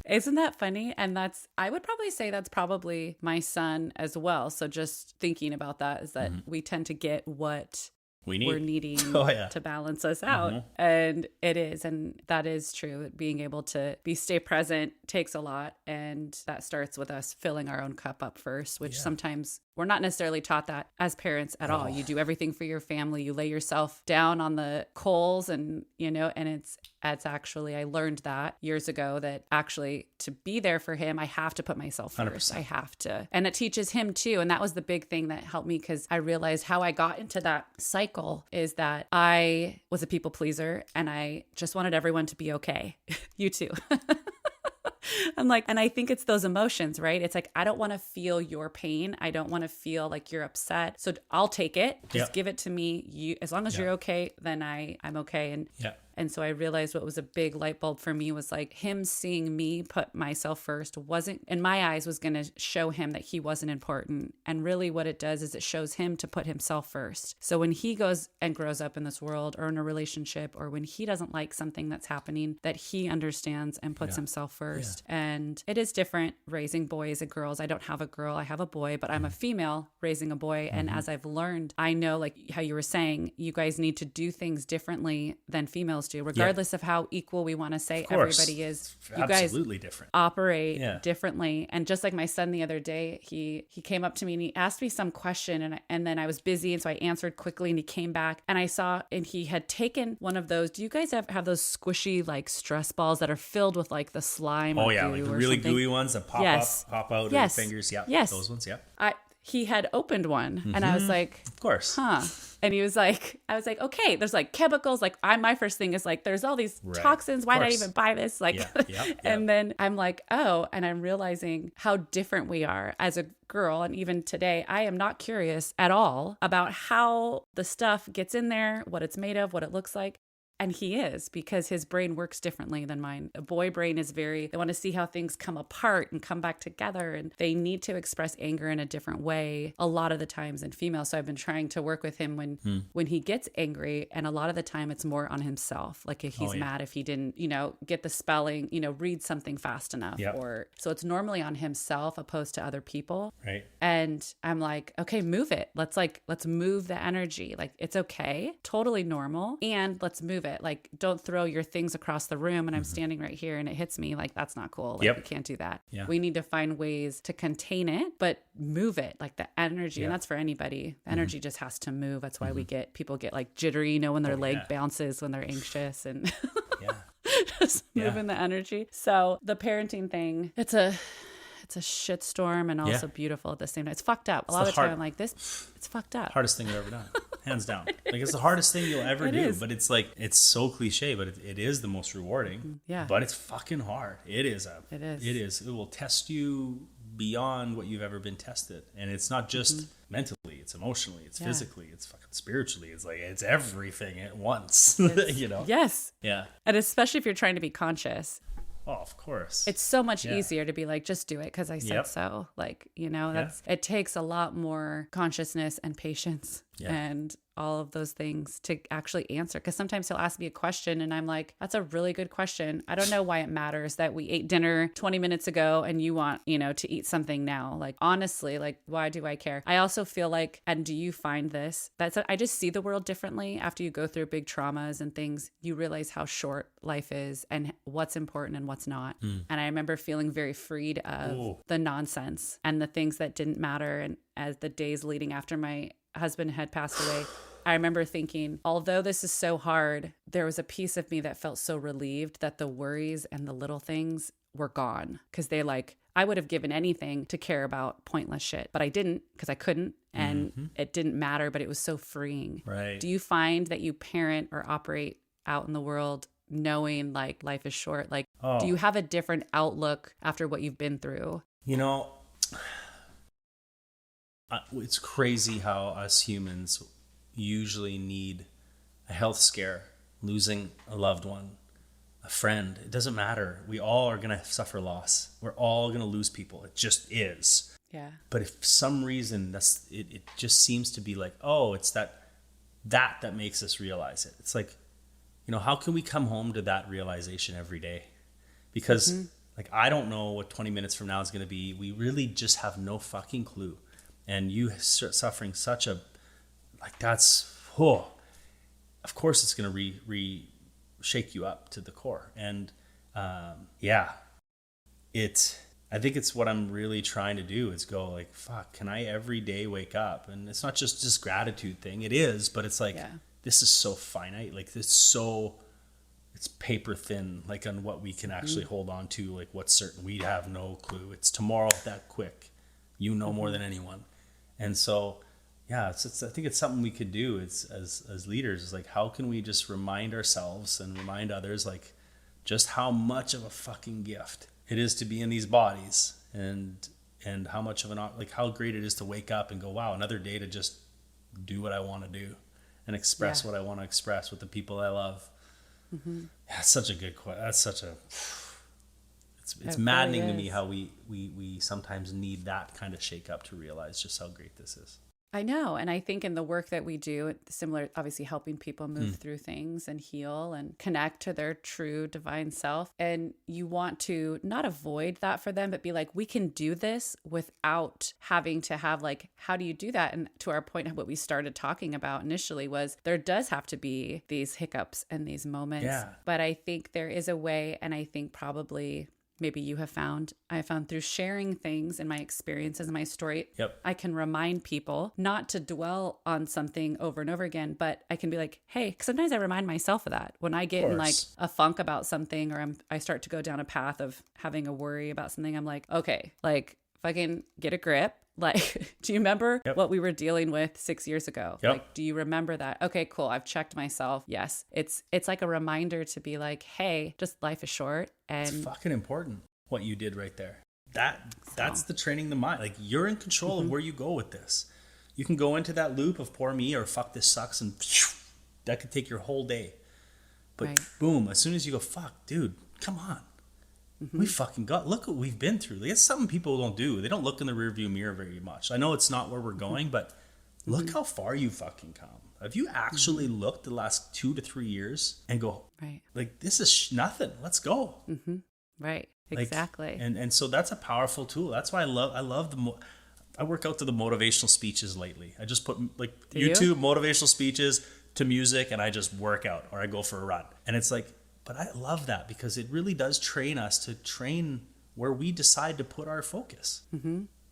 Isn't that funny? And I would probably say that's probably my son as well. So just thinking about that is that we tend to get what we're needing to balance us out. And it is. And that is true. Being able to stay present takes a lot. And that starts with us filling our own cup up first, which sometimes we're not necessarily taught that as parents at all. You do everything for your family. You lay yourself down on the coals and it's actually, I learned that years ago, that actually to be there for him, I have to put myself first. 100%. I have to. And it teaches him too. And that was the big thing that helped me, because I realized how I got into that cycle is that I was a people pleaser and I just wanted everyone to be okay. You too. I'm like, and I think it's those emotions, right? It's like, I don't want to feel your pain. I don't want to feel like you're upset. So I'll take it. Just give it to me. As long as you're okay, then I'm okay. And so I realized what was a big light bulb for me was like him seeing me put myself first wasn't, in my eyes, was going to show him that he wasn't important. And really what it does is it shows him to put himself first. So when he goes and grows up in this world or in a relationship, or when he doesn't like something that's happening, that he understands and puts himself first. And it is different raising boys and girls. I don't have a girl, I have a boy, but I'm a female raising a boy. And as I've learned, I know, like how you were saying, you guys need to do things differently than females do, regardless of how equal we want to say everybody is. You guys absolutely different. Operate differently. And just like my son the other day, he came up to me and he asked me some question, and then I was busy, and so I answered quickly, and he came back and I saw, and he had taken one of those. Do you guys have those squishy like stress balls that are filled with like the slime? Oh yeah, like the really gooey ones that pop up, pop out of your fingers. Yeah, those ones. Yeah. He had opened one, and I was like, of course. And he was like, I was like, okay, there's like chemicals. Like my first thing is like, there's all these toxins. Why did I even buy this? Like, and then I'm like, oh, and I'm realizing how different we are as a girl. And even today, I am not curious at all about how the stuff gets in there, what it's made of, what it looks like. And he is, because his brain works differently than mine. A boy brain is they want to see how things come apart and come back together. And they need to express anger in a different way a lot of the times than female. So I've been trying to work with him when he gets angry. And a lot of the time it's more on himself. Like if he's mad, if he didn't, get the spelling, read something fast enough. Or so it's normally on himself opposed to other people. Right. And I'm like, okay, move it. Let's move the energy. Like, it's okay. Totally normal. And let's move it. Like, don't throw your things across the room and I'm standing right here and it hits me. Like, that's not cool. Like, we can't do that. Yeah. We need to find ways to contain it, but move it. Like the energy, and that's for anybody. The energy just has to move. That's why people get like jittery, when their leg bounces when they're anxious and just moving the energy. So the parenting thing, it's a shitstorm and also beautiful at the same time. It's fucked up. A lot of the time I'm like, it's fucked up. Hardest thing I've ever done. Hands down. Like, it's the hardest thing you'll ever do. Is. But it's like, it's so cliche, but it is the most rewarding. Yeah. But it's fucking hard. It is. It is. It will test you beyond what you've ever been tested. And it's not just mentally, it's emotionally, it's physically, it's fucking spiritually. It's like, it's everything at once. Yes. Yeah. And especially if you're trying to be conscious. Oh, of course. It's so much easier to be like, just do it because I said so. Like, it takes a lot more consciousness and patience and all of those things to actually answer. Because sometimes he'll ask me a question and I'm like, that's a really good question. I don't know why it matters that we ate dinner 20 minutes ago and you want, to eat something now. Like, honestly, like, why do I care? I also feel like, and do you find this? I just see the world differently after you go through big traumas and things. You realize how short life is and what's important and what's not. And I remember feeling very freed of the nonsense and the things that didn't matter. And as the days leading after my husband had passed away, I remember thinking, although this is so hard, there was a piece of me that felt so relieved that the worries and the little things were gone. Because I would have given anything to care about pointless shit, but I didn't because I couldn't. And it didn't matter, but it was so freeing. Right. Do you find that you parent or operate out in the world knowing like life is short? Like, do you have a different outlook after what you've been through? It's crazy how us humans usually need a health scare, losing a loved one, a friend. It doesn't matter. We all are going to suffer loss. We're all going to lose people. It just is. Yeah. But if for some reason it just seems to be like, it's that makes us realize it. It's like, how can we come home to that realization every day? Because like, I don't know what 20 minutes from now is going to be. We really just have no fucking clue. And you start suffering such a, like, that's, of course it's going to shake you up to the core. And I think it's what I'm really trying to do is go like, fuck, can I every day wake up? And it's not just this gratitude thing. It is, but it's like, this is so finite. Like, it's paper thin, like on what we can actually hold on to, like what's certain. We have no clue. It's tomorrow that quick. More than anyone. And so, I think it's something we could do as leaders is like, how can we just remind ourselves and remind others like just how much of a fucking gift it is to be in these bodies and how much of how great it is to wake up and go, wow, another day to just do what I want to do and express what I want to express with the people I love. That's such a good question. It's maddening to me how we sometimes need that kind of shake up to realize just how great this is. I know. And I think in the work that we do, similar, obviously helping people move through things and heal and connect to their true divine self. And you want to not avoid that for them, but be like, we can do this without having to have like, how do you do that? And to our point, what we started talking about initially was there does have to be these hiccups and these moments. Yeah. But I think there is a way, and I think probably maybe you have found, I found through sharing things in my experiences and my story, I can remind people not to dwell on something over and over again, but I can be like, hey, 'cause sometimes I remind myself of that when I get in like a funk about something, or I start to go down a path of having a worry about something. I'm like, okay, like fucking get a grip. Like, do you remember what we were dealing with 6 years ago? Like, do you remember that? Okay, cool. I've checked myself. Yes. It's like a reminder to be like, hey, just life is short. And it's fucking important what you did right there. That's the training the mind. Like, you're in control of where you go with this. You can go into that loop of poor me or fuck this sucks, and that could take your whole day. But boom, as soon as you go, fuck, dude, come on. We fucking look what we've been through. Like, it's something people don't do. They don't look in the rearview mirror very much. I know it's not where we're going, but look how far you fucking come. Have you actually looked the last 2 to 3 years and go, like, this is nothing. Let's go. Right. Like, Exactly. And so that's a powerful tool. That's why I love I work out to the motivational speeches lately. I just put like YouTube motivational speeches to music, and I just work out, or I go for a run. And it's like, but I love that because it really does train us to train where we decide to put our focus.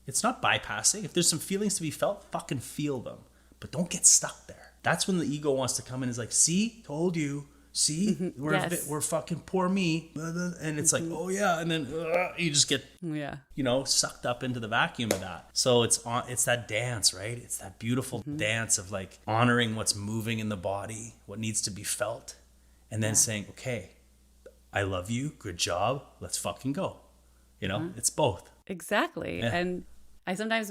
It's not bypassing. If there's some feelings to be felt, fucking feel them, but don't get stuck there. That's when the ego wants to come in and is like, see, told you. See, we're fucking poor me. And it's like, oh yeah. And then you just get, sucked up into the vacuum of that. So it's that dance, right? It's that beautiful dance of like honoring what's moving in the body, what needs to be felt. And then saying, okay, I love you. Good job. Let's fucking go. It's both. Exactly. Yeah. And I sometimes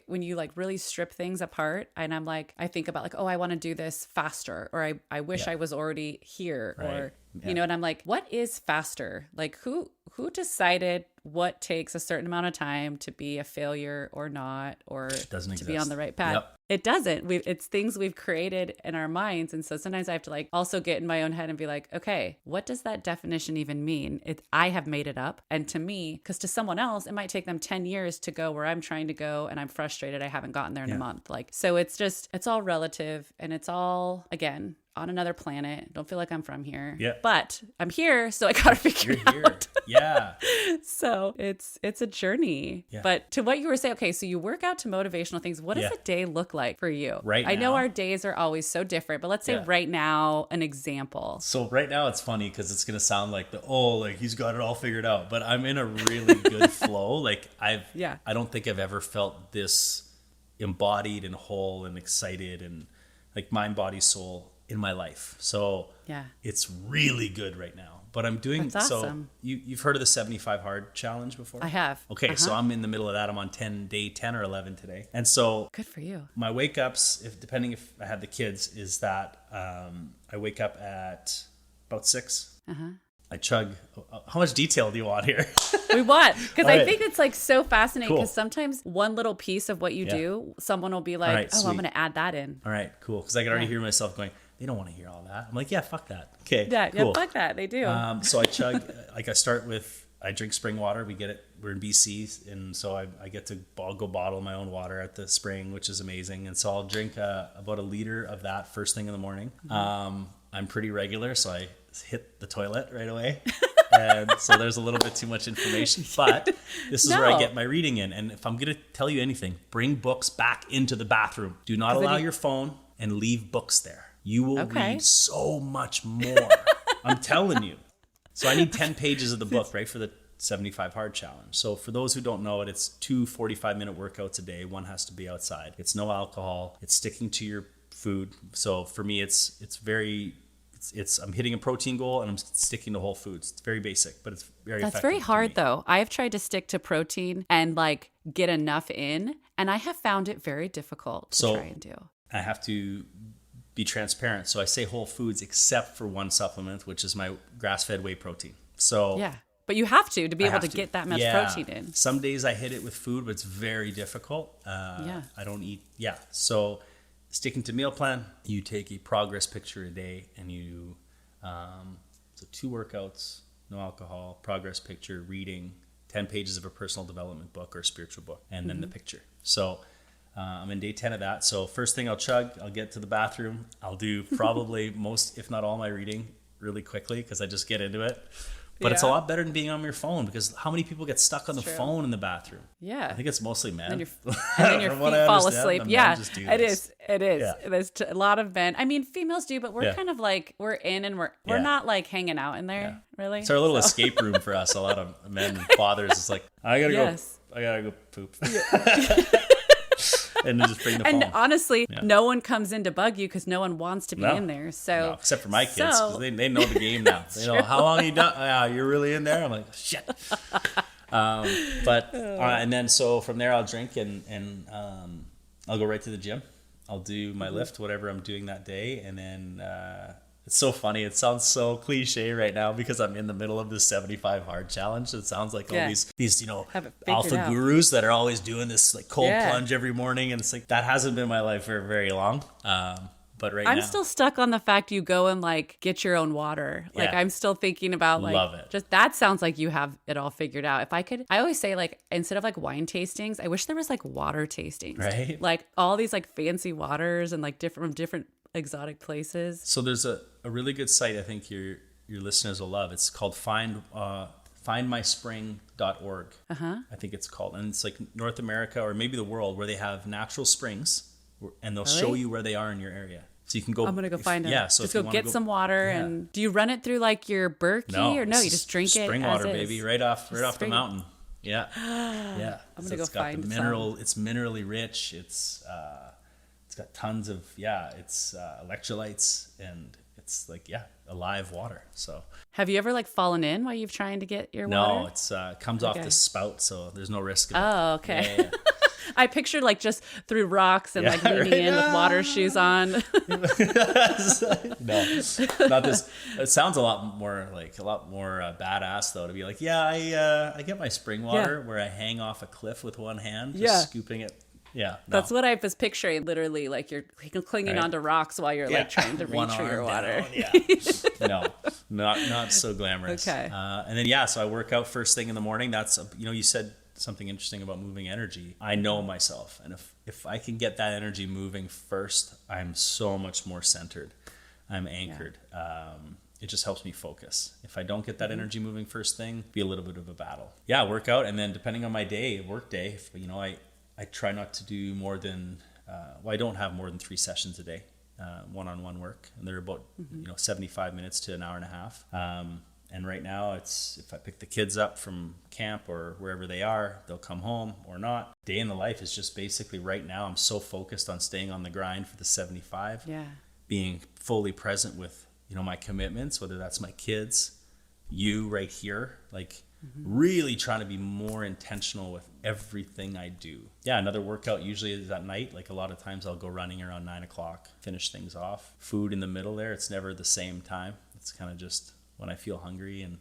when you like really strip things apart, and I'm like, I think about like, oh, I want to do this faster, or I wish I was already here, or, and I'm like, what is faster? Like who decided what takes a certain amount of time to be a failure or not, or to be on the right path? Yep. It doesn't. It's things we've created in our minds. And so sometimes I have to like also get in my own head and be like, okay, what does that definition even mean? I have made it up. And to me, because to someone else, it might take them 10 years to go where I'm trying to go, and I'm frustrated I haven't gotten there in a month. Like, so it's all relative, and it's all, again, on another planet. Don't feel like I'm from here. Yeah. But I'm here, so I gotta figure it out. Yeah. So it's a journey. Yeah. But to what you were saying, okay, so you work out to motivational things. What does a day look like for you? Right now. I know our days are always so different, but let's say right now, an example. So right now it's funny because it's gonna sound like he's got it all figured out. But I'm in a really good flow. Like I don't think I've ever felt this embodied and whole and excited and like mind, body, soul in my life. So it's really good right now. But I'm doing awesome. So you've heard of the 75 hard challenge before? I have. Okay, so I'm in the middle of that. I'm on day 10 or 11 today. And so good for you. My wake ups, depending if I had the kids, is that I wake up at about 6. I chug. How much detail do you want here? We want, because I think it's like so fascinating, because sometimes one little piece of what you do, someone will be like, I'm going to add that in. All right, cool. Because I can already hear myself going, they don't want to hear all that. I'm like, yeah, fuck that. Okay, cool. Fuck that. They do. So I chug, like I drink spring water. We're in BC, and so I get to go bottle my own water at the spring, which is amazing. And so I'll drink about a liter of that first thing in the morning. I'm pretty regular, so I hit the toilet right away. And so there's a little bit too much information, but this is where I get my reading in. And if I'm going to tell you anything, bring books back into the bathroom. Do not allow your phone, and leave books there. You will read so much more. I'm telling you. So I need 10 pages of the book, right, for the 75 hard challenge. So for those who don't know it, it's 2 45-minute workouts a day. One has to be outside. It's no alcohol. It's sticking to your food. So for me, it's I'm hitting a protein goal, and I'm sticking to whole foods. It's very basic, but it's very effective. That's very hard though. I've tried to stick to protein and like get enough in, and I have found it very difficult to try and do. I have to be transparent. So I say whole foods except for one supplement, which is my grass-fed whey protein. So but you have to be able to get that much protein in. Some days I hit it with food, but it's very difficult. I don't eat. So sticking to meal plan, you take a progress picture a day, and you, so 2 workouts, no alcohol, progress picture, reading 10 pages of a personal development book or a spiritual book, and then the picture. So I'm in day 10 of that. So first thing I'll chug, I'll get to the bathroom. I'll do probably most, if not all, my reading really quickly because I just get into it. But it's a lot better than being on your phone, because how many people get stuck on the phone in the bathroom? Yeah. I think it's mostly men. And then your feet fall asleep. Yeah, it is. It is. Yeah. There's a lot of men. I mean, females do, but we're kind of like, we're in and we're not like hanging out in there, really. It's our little escape room for us. A lot of men and fathers is like, I gotta go poop. And then just bring the phone. And honestly, no one comes in to bug you because no one wants to be in there. So except for my kids, because they know the game now. They know how long you done. You're really in there. I'm like, shit. And then so from there I'll drink and I'll go right to the gym. I'll do my lift, whatever I'm doing that day, and then It's so funny. It sounds so cliche right now because I'm in the middle of this 75 hard challenge. It sounds like all these, you know, alpha gurus that are always doing this like cold plunge every morning. And it's like, that hasn't been my life for very long. But right now, I'm still stuck on the fact you go and like get your own water. Like I'm still thinking about like, love it. Just that sounds like you have it all figured out. If I could, I always say like, instead of like wine tastings, I wish there was like water tastings, right? Like all these like fancy waters and like different exotic places. So there's a really good site I think your listeners will love. It's called findmyspring.org. I think it's called. And it's like North America or maybe the world where they have natural springs and they'll show you where they are in your area. So you can go. I'm going to go find them. Yeah. So just go get some water. Yeah. And do you run it through like your Berkey or no? You just drink it. Spring water, baby. Right off the mountain. Yeah. Yeah. I'm going to go find the mineral. It's minerally rich. It's got tons of electrolytes and it's like alive water. So have you ever like fallen in while you've trying to get your water? No, it's comes off the spout, so there's no risk of it. Okay. Yeah. I pictured like just through rocks and like leaning in with water shoes on. No, not this. It sounds a lot more badass though, to be like, I get my spring water where I hang off a cliff with one hand, just scooping it. Yeah, no. That's what I was picturing. Literally, like you're clinging onto rocks while you're like trying to reach for your water. No, not so glamorous. Okay. And then so I work out first thing in the morning. That's you said something interesting about moving energy. I know myself, and if I can get that energy moving first, I'm so much more centered. I'm anchored. It just helps me focus. If I don't get that energy moving first thing, it'd be a little bit of a battle. Work out, and then depending on my work day, I try not to do more than, I don't have more than 3 sessions a day, one-on-one work. And they're about, 75 minutes to an hour and a half. And right now if I pick the kids up from camp or wherever they are, they'll come home or not. Day in the life is just basically right now, I'm so focused on staying on the grind for the 75, being fully present with, my commitments, whether that's my kids, you right here, like really trying to be more intentional with everything I do. Another workout usually is at night. Like a lot of times I'll go running around 9:00, finish things off. Food in the middle there. It's never the same time. It's kind of just when I feel hungry and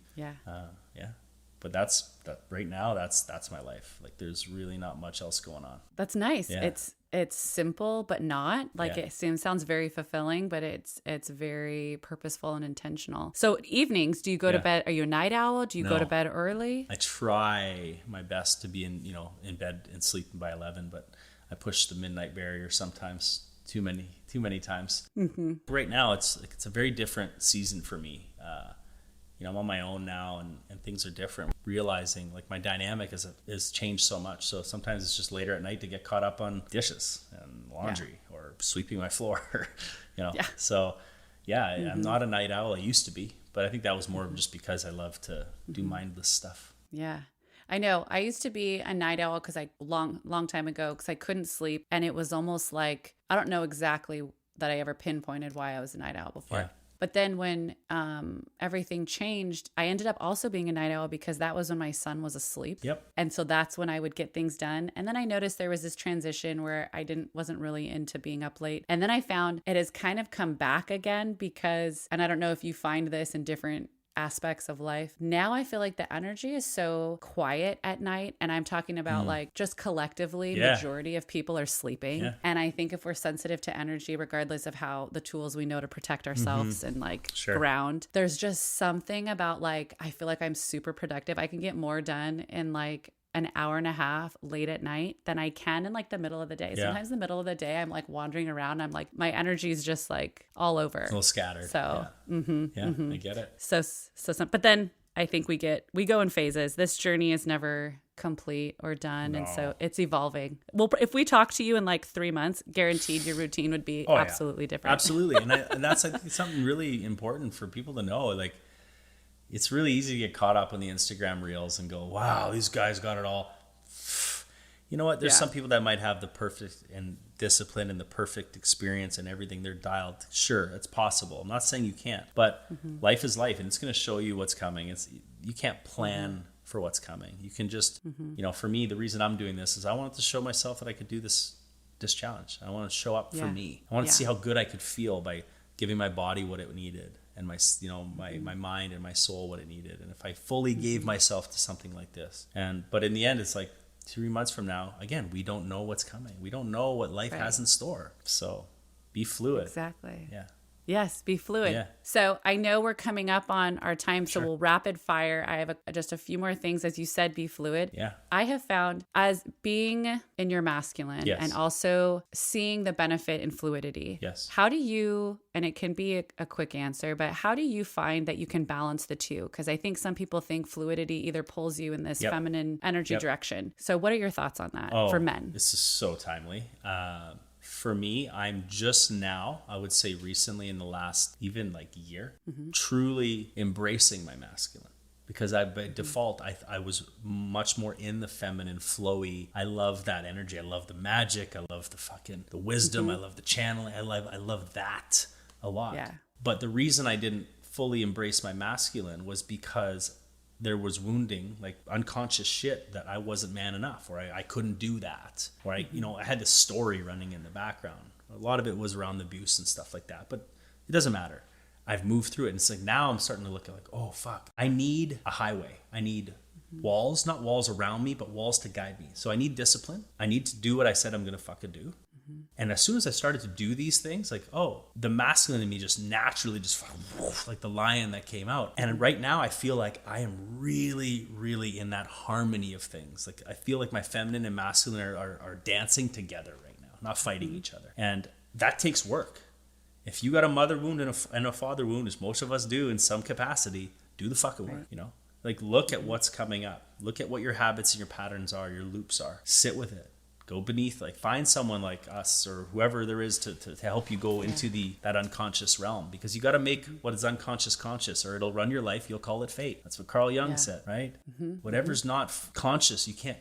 but that's right now. That's my life. Like there's really not much else going on. That's nice. Yeah. It's simple, but not like it sounds very fulfilling, but it's very purposeful and intentional. So evenings, do you go to bed? Are you a night owl? Do you go to bed early? I try my best to be in bed and sleeping by 11, but I push the midnight barrier sometimes too many times. Mm-hmm. Right now, it's a very different season for me. I'm on my own now and things are different. Realizing like my dynamic has changed so much. So sometimes it's just later at night to get caught up on dishes and laundry or sweeping my floor, So I'm not a night owl. I used to be, but I think that was more just because I love to do mindless stuff. Yeah. I know. I used to be a night owl because long time ago, because I couldn't sleep. And it was almost like, I don't know exactly that I ever pinpointed why I was a night owl before. Yeah. But then when everything changed, I ended up also being a night owl because that was when my son was asleep. Yep. And so that's when I would get things done. And then I noticed there was this transition where I wasn't really into being up late. And then I found it has kind of come back again because, and I don't know if you find this in different aspects of life. Now I feel like the energy is so quiet at night. And I'm talking about like just collectively, majority of people are sleeping. Yeah. And I think if we're sensitive to energy, regardless of how the tools we know to protect ourselves and like ground, there's just something about like, I feel like I'm super productive. I can get more done in like an hour and a half late at night than I can in like the middle of the day. Sometimes in the middle of the day, I'm like wandering around. I'm like, my energy is just like all over. It's a little scattered. So, I get it. So, but then I think we go in phases. This journey is never complete or done. No. And so it's evolving. Well, if we talk to you in like 3 months, guaranteed your routine would be absolutely different. Absolutely. And that's, I think, something really important for people to know. Like, it's really easy to get caught up on the Instagram reels and go, wow, these guys got it all. You know what? There's some people that might have the perfect and discipline and the perfect experience and everything. They're dialed. Sure, it's possible. I'm not saying you can't, but life is life and it's going to show you what's coming. You can't plan for what's coming. You can just, for me, the reason I'm doing this is I wanted to show myself that I could do this challenge. I want to show up for me. I want to see how good I could feel by giving my body what it needed, and my, you know, my mind and my soul what it needed. And if I fully gave myself to something like this, but in the end, it's like 3 months from now, again, we don't know what's coming. We don't know what life has in store. So be fluid. Exactly. Yeah. Yes, be fluid. Yeah. So I know we're coming up on our time, so we'll rapid fire. I have just a few more things. As you said, be fluid. Yeah. I have found, as being in your masculine and also seeing the benefit in fluidity. Yes. How do you, and it can be a quick answer, but how do you find that you can balance the two? Because I think some people think fluidity either pulls you in this feminine energy direction. So what are your thoughts on that for men? This is so timely. For me, I'm just now, I would say recently in the last even like year, truly embracing my masculine. Because by default, I was much more in the feminine, flowy. I love that energy. I love the magic. I love the wisdom. I love the channeling. I love that a lot. Yeah. But the reason I didn't fully embrace my masculine was because there was wounding, like unconscious shit that I wasn't man enough, or I couldn't do that, or I had this story running in the background. A lot of it was around the abuse and stuff like that, but it doesn't matter. I've moved through it, and it's like now I'm starting to look at like, oh fuck, I need a highway. I need walls, not walls around me, but walls to guide me. So I need discipline. I need to do what I said I'm gonna fucking do. And as soon as I started to do these things, like, oh, the masculine in me just naturally just like the lion that came out. And right now I feel like I am really, really in that harmony of things. Like I feel like my feminine and masculine are dancing together right now, not fighting each other. And that takes work. If you got a mother wound and a father wound, as most of us do in some capacity, do the fucking work, you know? Like look at what's coming up. Look at what your habits and your patterns are, your loops are. Sit with it. Go beneath, like find someone like us or whoever there is to help you go into that unconscious realm, because you got to make what is unconscious conscious, or it'll run your life. You'll call it fate. That's what Carl Jung said, right? Whatever's not conscious, you can't,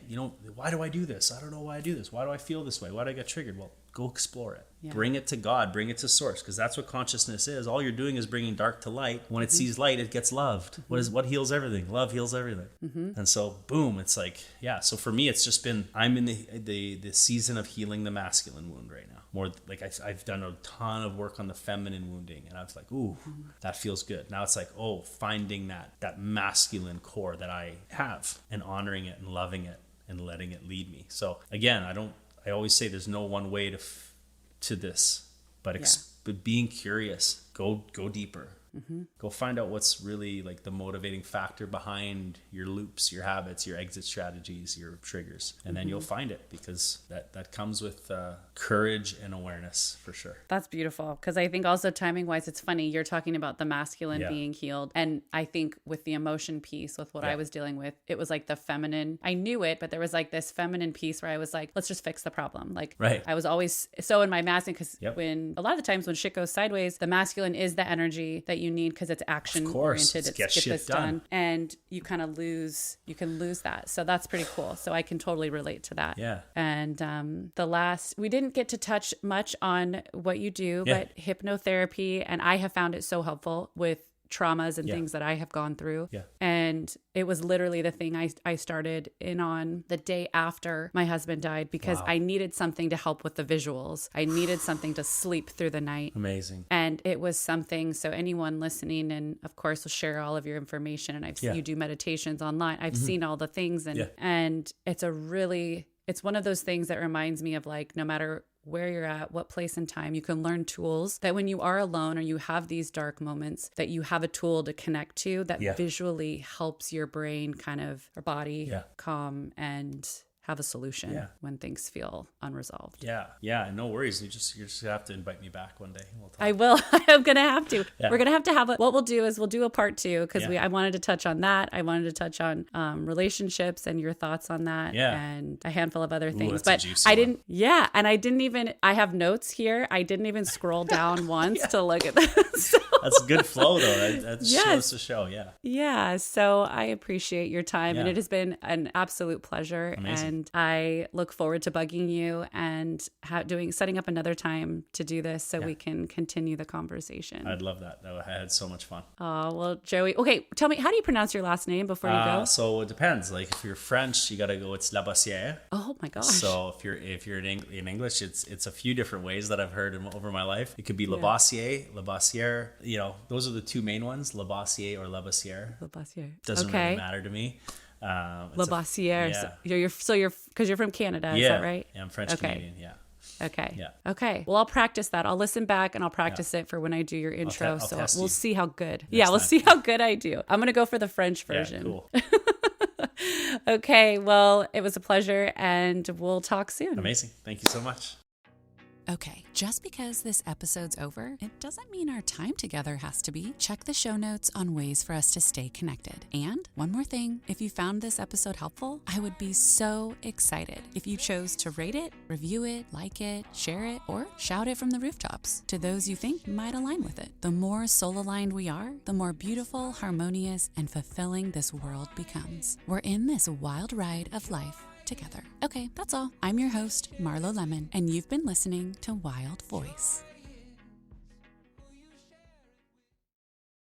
why do I do this? I don't know why I do this. Why do I feel this way? Why do I get triggered? Well, go explore it. Yeah. Bring it to God, bring it to source, because that's what consciousness is. All you're doing is bringing dark to light. When it sees light, it gets loved. What heals everything? Love heals everything. And so boom, it's like, so for me, it's just been, I'm in the season of healing the masculine wound right now. More like I've done a ton of work on the feminine wounding, and I was like, ooh, that feels good. Now it's like, finding that masculine core that I have, and honoring it and loving it and letting it lead me. So again, I always say there's no one way to this, but being curious, go deeper. Go find out what's really like the motivating factor behind your loops, your habits, your exit strategies, your triggers, and then you'll find it, because that comes with courage and awareness for sure. That's beautiful, because I think also timing wise, it's funny you're talking about the masculine being healed, and I think with the emotion piece, with what I was dealing with, it was like the feminine. I knew it, but there was like this feminine piece where I was like, let's just fix the problem. Like I was always so in my masculine, because when a lot of the times when shit goes sideways, the masculine is the energy that you need, because it's action oriented. It's get this done. And you kind of lose that. So that's pretty cool. So I can totally relate to that. Yeah. And we didn't get to touch much on what you do, but hypnotherapy, and I have found it so helpful with traumas and things that I have gone through. Yeah. And it was literally the thing I started in on the day after my husband died, because I needed something to help with the visuals. I needed something to sleep through the night. Amazing. And it was something, so anyone listening, and of course we'll share all of your information, and I've seen you do meditations online. I've seen all the things, and it's one of those things that reminds me of like, no matter where you're at, what place and time, you can learn tools that when you are alone or you have these dark moments, that you have a tool to connect to that visually helps your brain or body calm and have a solution when things feel unresolved. Yeah. No worries. You're just gonna have to invite me back one day. We'll talk. I will. I'm gonna have to. Yeah. We're gonna have to have what we'll do is we'll do a part 2, because I wanted to touch on that. I wanted to touch on relationships and your thoughts on that, and a handful of other things. But I didn't. Yeah, and I didn't even. I have notes here. I didn't even scroll down once to look at this. So. That's good flow, though. That shows the show. Yeah. Yeah. So I appreciate your time, and it has been an absolute pleasure. Amazing. And I look forward to bugging you and setting up another time to do this so we can continue the conversation. I'd love that. I had so much fun. Oh, well, Joey. Okay, tell me, how do you pronounce your last name before you go? So it depends. Like if you're French, you got to go, it's Labossiere. Oh my gosh. So if you're in English, it's a few different ways that I've heard over my life. It could be Labossiere. You know, those are the two main ones, Labossiere or Labossiere. Doesn't really matter to me. Labossiere. So you're because you're from Canada, is that right? Yeah, I'm French Canadian. Yeah. Okay. Yeah. Okay. Well, I'll practice that. I'll listen back and I'll practice it for when I do your intro. So we'll see how good. We'll see how good I do. I'm going to go for the French version. Cool. Okay. Well, it was a pleasure and we'll talk soon. Amazing. Thank you so much. Okay, just because this episode's over, it doesn't mean our time together has to be. Check the show notes on ways for us to stay connected. And one more thing, if you found this episode helpful, I would be so excited if you chose to rate it, review it, like it, share it, or shout it from the rooftops to those you think might align with it. The more soul-aligned we are, the more beautiful, harmonious, and fulfilling this world becomes. We're in this wild ride of life together. Okay, that's all. I'm your host, Marlo Lemon, and you've been listening to Wild Voice.